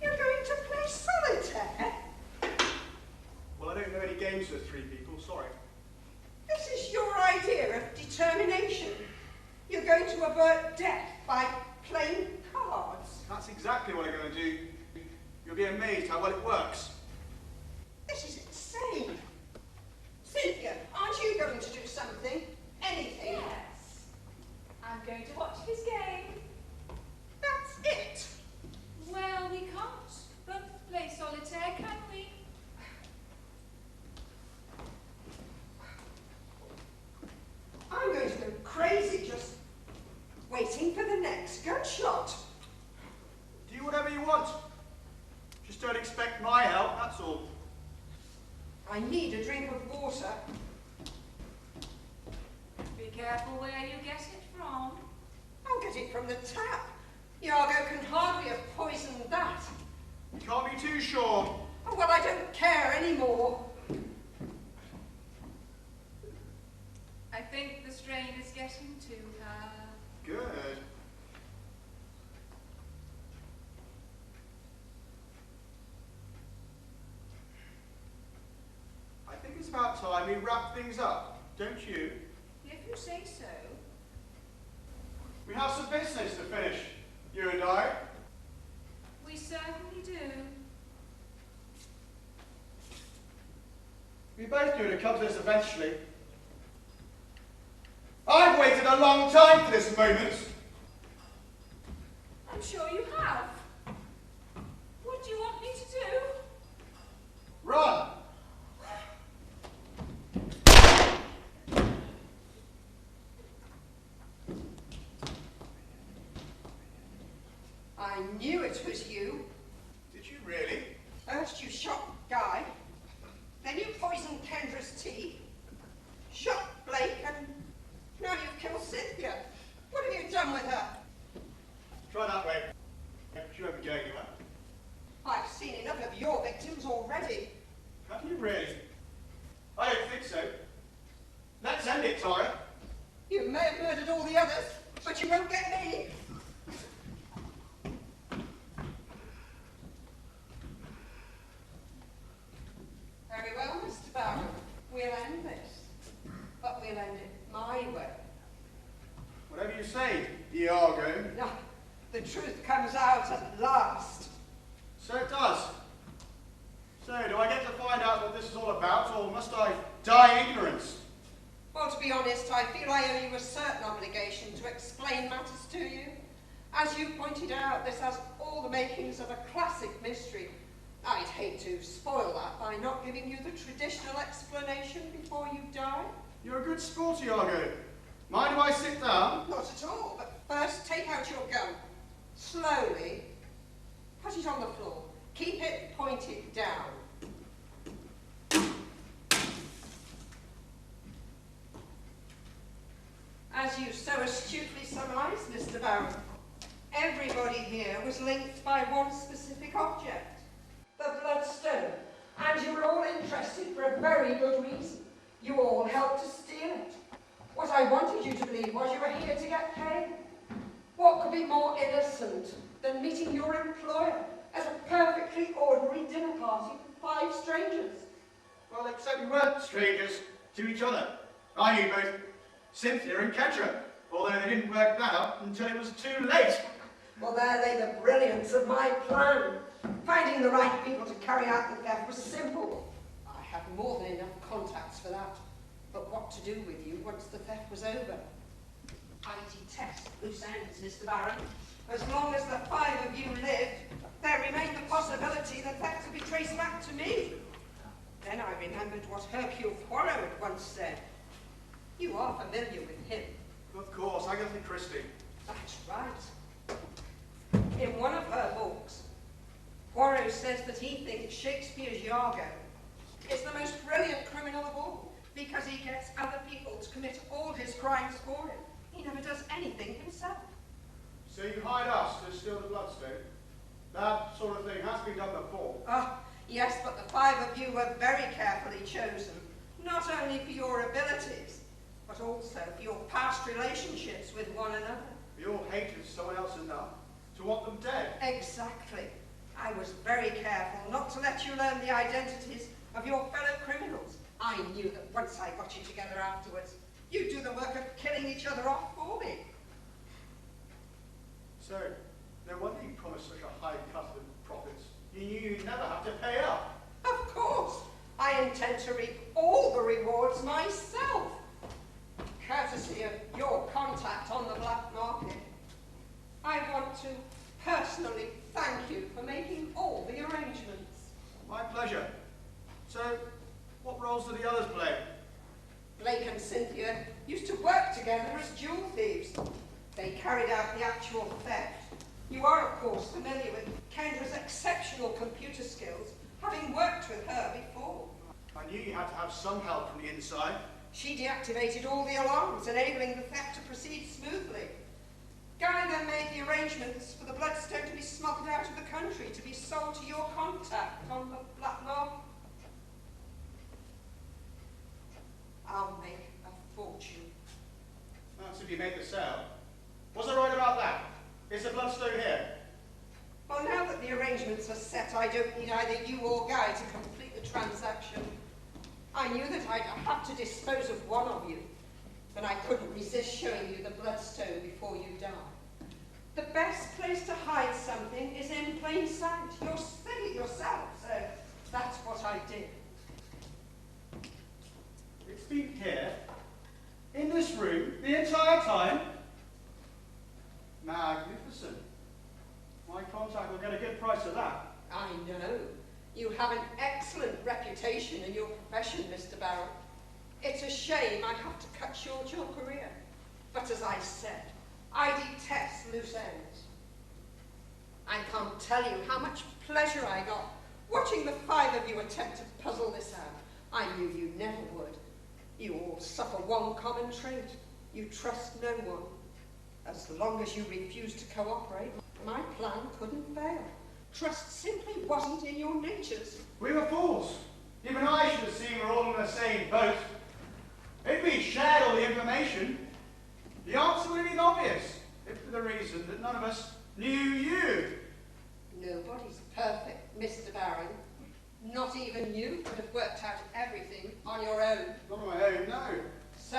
You're going to play solitaire? Well, I don't know any games with three people, sorry. This is your idea of determination. You're going to avert death by playing cards. That's exactly what I'm going to do. You'll be amazed how well it works. This is insane. Cynthia, aren't you going to do something? Anything? Yes. I'm going to watch his game. That's it. Well, we can't both play solitaire, can we? I'm going to go crazy just waiting for the next gunshot. Do whatever you want. Just don't expect my help, that's all. I need a drink of water. Be careful where you get it from. I'll get it from the tap. Yargo can hardly have poisoned that. You can't be too sure. Oh, well, I don't care anymore. I think the strain is getting to her. Good. I think it's about time we wrap things up, don't you? If you say so. We have some business to finish, you and I. We certainly do. We both knew it'd come to this eventually. I've waited a long time for this moment. I'm sure you have. What do you want me to do? Run! I knew it was you. Did you really? First you shot Guy, then you poisoned Kendra's tea, shot Blake, and now you've killed Cynthia. What have you done with her? Try that way. She won't be going anywhere. I've seen enough of your victims already. Have you really? I don't think so. Let's end it, Tara. You may have murdered all the others, but you won't get me. Very well, Mr. Barrow. We'll end this. he'll end it my way. Whatever you say, Iago. Now, the truth comes out at last. So it does. So, do I get to find out what this is all about, or must I die ignorance? Well, to be honest, I feel I owe you a certain obligation to explain matters to you. As you pointed out, this has all the makings of a classic mystery. I'd hate to spoil that by not giving you the traditional explanation before you die. You're a good sport, Iago. Mind if I sit down? Not at all, but first take out your gun. Slowly. Put it on the floor. Keep it pointed down. As you so astutely surmised, Mr. Baron, everybody here was linked by one specific object, the bloodstone, and you were all interested for a very good reason. You all helped to steal it. What I wanted you to believe was you were here to get paid. What could be more innocent than meeting your employer at a perfectly ordinary dinner party with 5 strangers? Well, except we weren't strangers to each other. I knew both Cynthia and Kedra, although they didn't work that out until it was too late. Well, there lay the brilliance of my plan. Finding the right people to carry out the theft was simple. I had more than enough contacts for that. But what to do with you once the theft was over? I detest loose ends, Mr. Baron. As long as the 5 of you lived, there remained the possibility the theft would be traced back to me. Then I remembered what Hercule Poirot had once said. You are familiar with him. Of course, Agatha Christie. That's right. In one of her books, Poirot says that he thinks Shakespeare's Iago is the most brilliant criminal of all, because he gets other people to commit all his crimes for him. He never does anything himself. So you hired us to steal the bloodstone? That sort of thing has been done before. Ah, yes, but the 5 of you were very carefully chosen, not only for your abilities, but also for your past relationships with one another. We all hated someone else enough to want them dead. Exactly. I was very careful not to let you learn the identities of your fellow criminals. I knew that once I got you together afterwards, you'd do the work of killing each other off for me. So, no wonder you promised such a high cut of the profits. You knew you'd never have to pay up. Of course. I intend to reap all the rewards myself, courtesy of your contact on the black market. I want to personally thank you for making all the arrangements. My pleasure. So, what roles do the others play? Blake and Cynthia used to work together as jewel thieves. They carried out the actual theft. You are, of course, familiar with Kendra's exceptional computer skills, having worked with her before. I knew you had to have some help from the inside. She deactivated all the alarms, enabling the theft to proceed smoothly. Guy then made the arrangements for the bloodstone to be smuggled out of the country to be sold to your contact on the black market. I'll make a fortune. That's if you made the sale. Was I right about that? Is the bloodstone here? Well, now that the arrangements are set, I don't need either you or Guy to complete the transaction. I knew that I'd have to dispose of one of you, but I couldn't resist showing you the bloodstone before you die. The best place to hide something is in plain sight. You'll see it yourself, so that's what I did. It's been here, in this room, the entire time. Magnificent. My contact will get a good price for that. I know. You have an excellent reputation in your profession, Mr. Baron. It's a shame I have to cut short your career. But as I said, I detest loose ends. I can't tell you how much pleasure I got watching the 5 of you attempt to puzzle this out. I knew you never would. You all suffer one common trait. You trust no one. As long as you refuse to cooperate, my plan couldn't fail. Trust simply wasn't in your natures. We were fools. Even I should have seen we're all in the same boat. If we shared all the information, the answer would have been obvious, if for the reason that none of us knew you. Nobody's perfect, Mr. Baron. Not even you could have worked out everything on your own. Not on my own, no. So,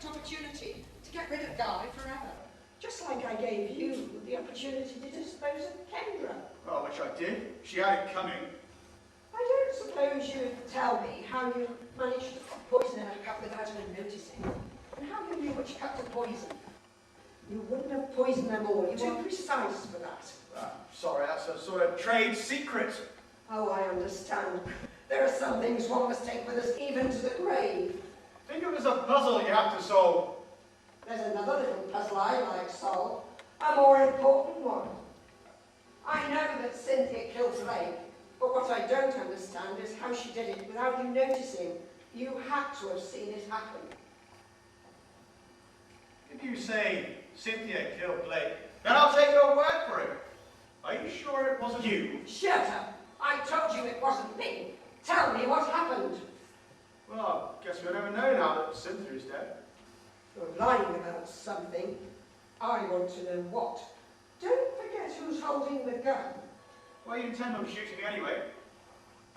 perfect opportunity to get rid of Guy forever. Just like I gave you the opportunity to dispose of Kendra. Oh, which I did. She had it coming. I don't suppose you'd tell me how you managed to put poison in a cup without her noticing, and how you knew which cup to poison. You wouldn't have poisoned them all. You're too precise for that. Sorry, that's a sort of trade secret. Oh, I understand. There are some things one must take with us even to the grave. Think of it as a puzzle you have to solve. There's another little puzzle I'd like solved, a more important one. I know that Cynthia killed Blake, but what I don't understand is how she did it without you noticing. You had to have seen it happen. If you say Cynthia killed Blake, then I'll take your word for it. Are you sure it wasn't you? Shut up! I told you it wasn't me. Tell me what happened. Well, I guess we'll never know now that Cynthia is dead. You're lying about something. I want to know what. Don't forget who's holding the gun. Well, you intend on shooting me anyway.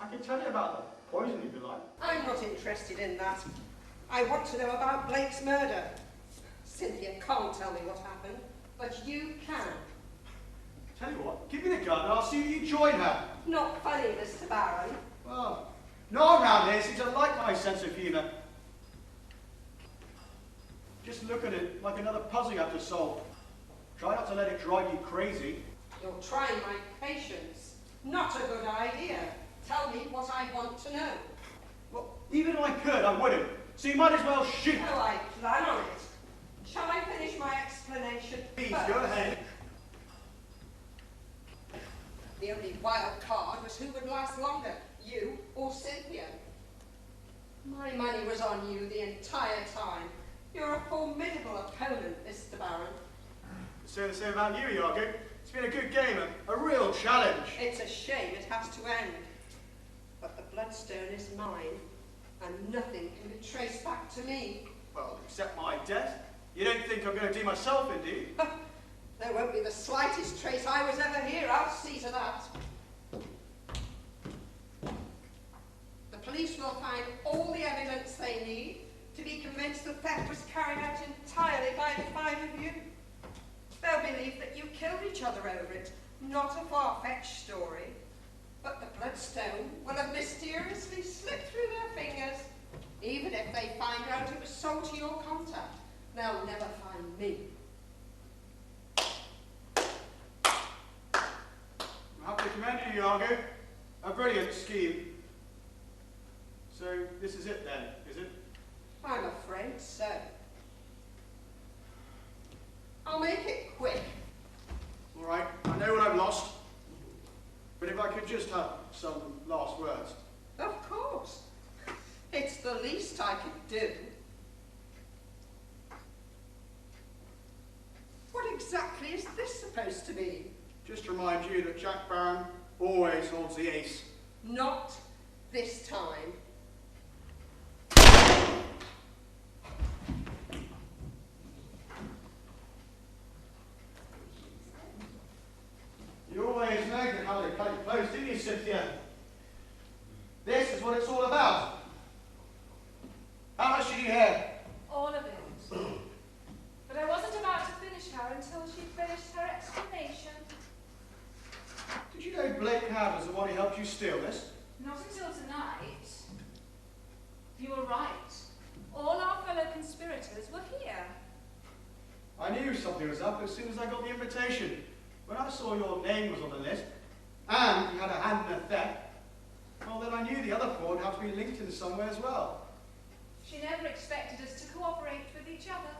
I can tell you about the poison if you like. I'm not interested in that. I want to know about Blake's murder. Cynthia can't tell me what happened, but you can. Tell you what, give me the gun and I'll see you join her. Not funny, Mr. Barron. Well, no one around here seems to like my sense of humour. Just look at it like another puzzle you have to solve. Try not to let it drive you crazy. You're trying my patience. Not a good idea. Tell me what I want to know. Well, even if I could, I wouldn't. So you might as well shoot. Oh, I plan on it. Shall I finish my explanation Please, first? go ahead. The only wild card was who would last longer, you or Cynthia. My money was on you the entire time. You're a formidable opponent, Mr. Barron. Say the same about you, Iago. It's been a good game, a real challenge. It's a shame it has to end. But the bloodstone is mine, and nothing can be traced back to me. Well, except my death. You don't think I'm going to do myself in, do you? There won't be the slightest trace I was ever here. I'll see to that. The police will find all the evidence they need to be convinced the theft was carried out entirely by the five of you. They'll believe that you killed each other over it. Not a far-fetched story. But the bloodstone will have mysteriously slipped through their fingers. Even if they find out it was sold to your contact, they'll never find me. I have to commend you, Iago. A brilliant scheme. So, this is it then, is it? I'm afraid so. I'll make it quick. All right, I know what I've lost. But if I could just have some last words. Of course. It's the least I could do. What exactly is this supposed to be? Just to remind you that Jack Barron always holds the ace. Not this time. You always know how to cut it close, didn't you, Cynthia? This is what it's all about. How much did you have? All of it. But I wasn't about to finish her until she'd finished her explanation. Did you know Blake Howard was the one who helped you steal this? Not until tonight. You were right. All our fellow conspirators were here. I knew something was up as soon as I got the invitation. When I saw your name was on the list, and you had a hand in a theft, well, then I knew the other four would have to be linked in somewhere as well. She never expected us to cooperate with each other.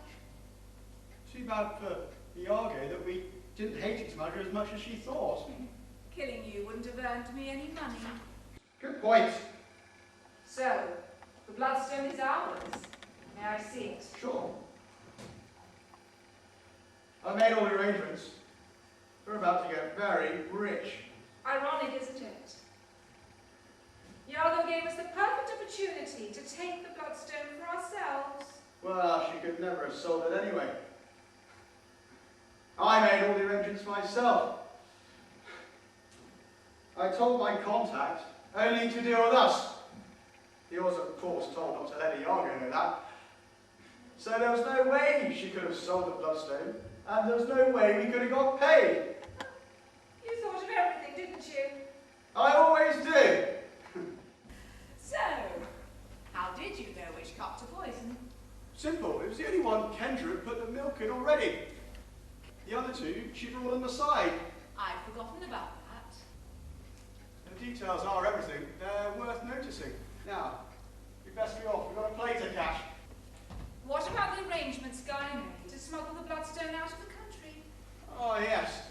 Too bad for Iago that we didn't hate each other as much as she thought. Killing you wouldn't have earned me any money. Good point. So, the bloodstone is ours. May I see it? Sure. I made all the arrangements. We're about to get very rich. Ironic, isn't it? Iago gave us the perfect opportunity to take the bloodstone for ourselves. Well, she could never have sold it anyway. I made all the arrangements myself. I told my contact only to deal with us. He was, of course, told not to let Iago know that. So there was no way she could have sold the bloodstone, and there was no way we could have got paid. You thought of everything, didn't you? I always do. So, how did you know which cup to poison? Simple. It was the only one Kendra had put the milk in already. The other two, she brought on the side. I'd forgotten about that. The details are everything. They're worth noticing. Now, we best be off. We've got a play to cash. What about the arrangements Guy made to smuggle the bloodstone out of the country? Oh, yes.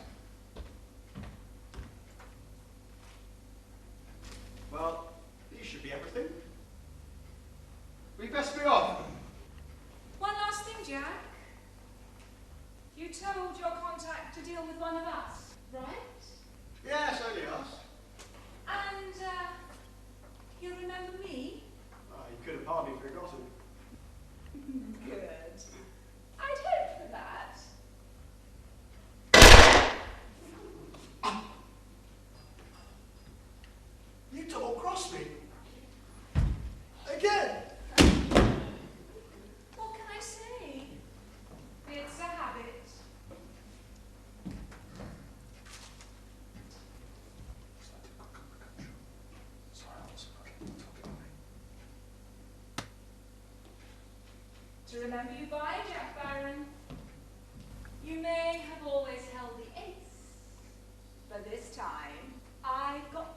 Well, these should be everything. We best be off. One last thing, Jack. You told your contact to deal with one of us, right? Yes, only us. And, you remember me? Oh, you could have hardly forgotten. Good. I'd hoped for that. You double-crossed me. Again. What can I say? It's a habit. To remember you by, Jack Byron. You may have always held the ace, but this time I've got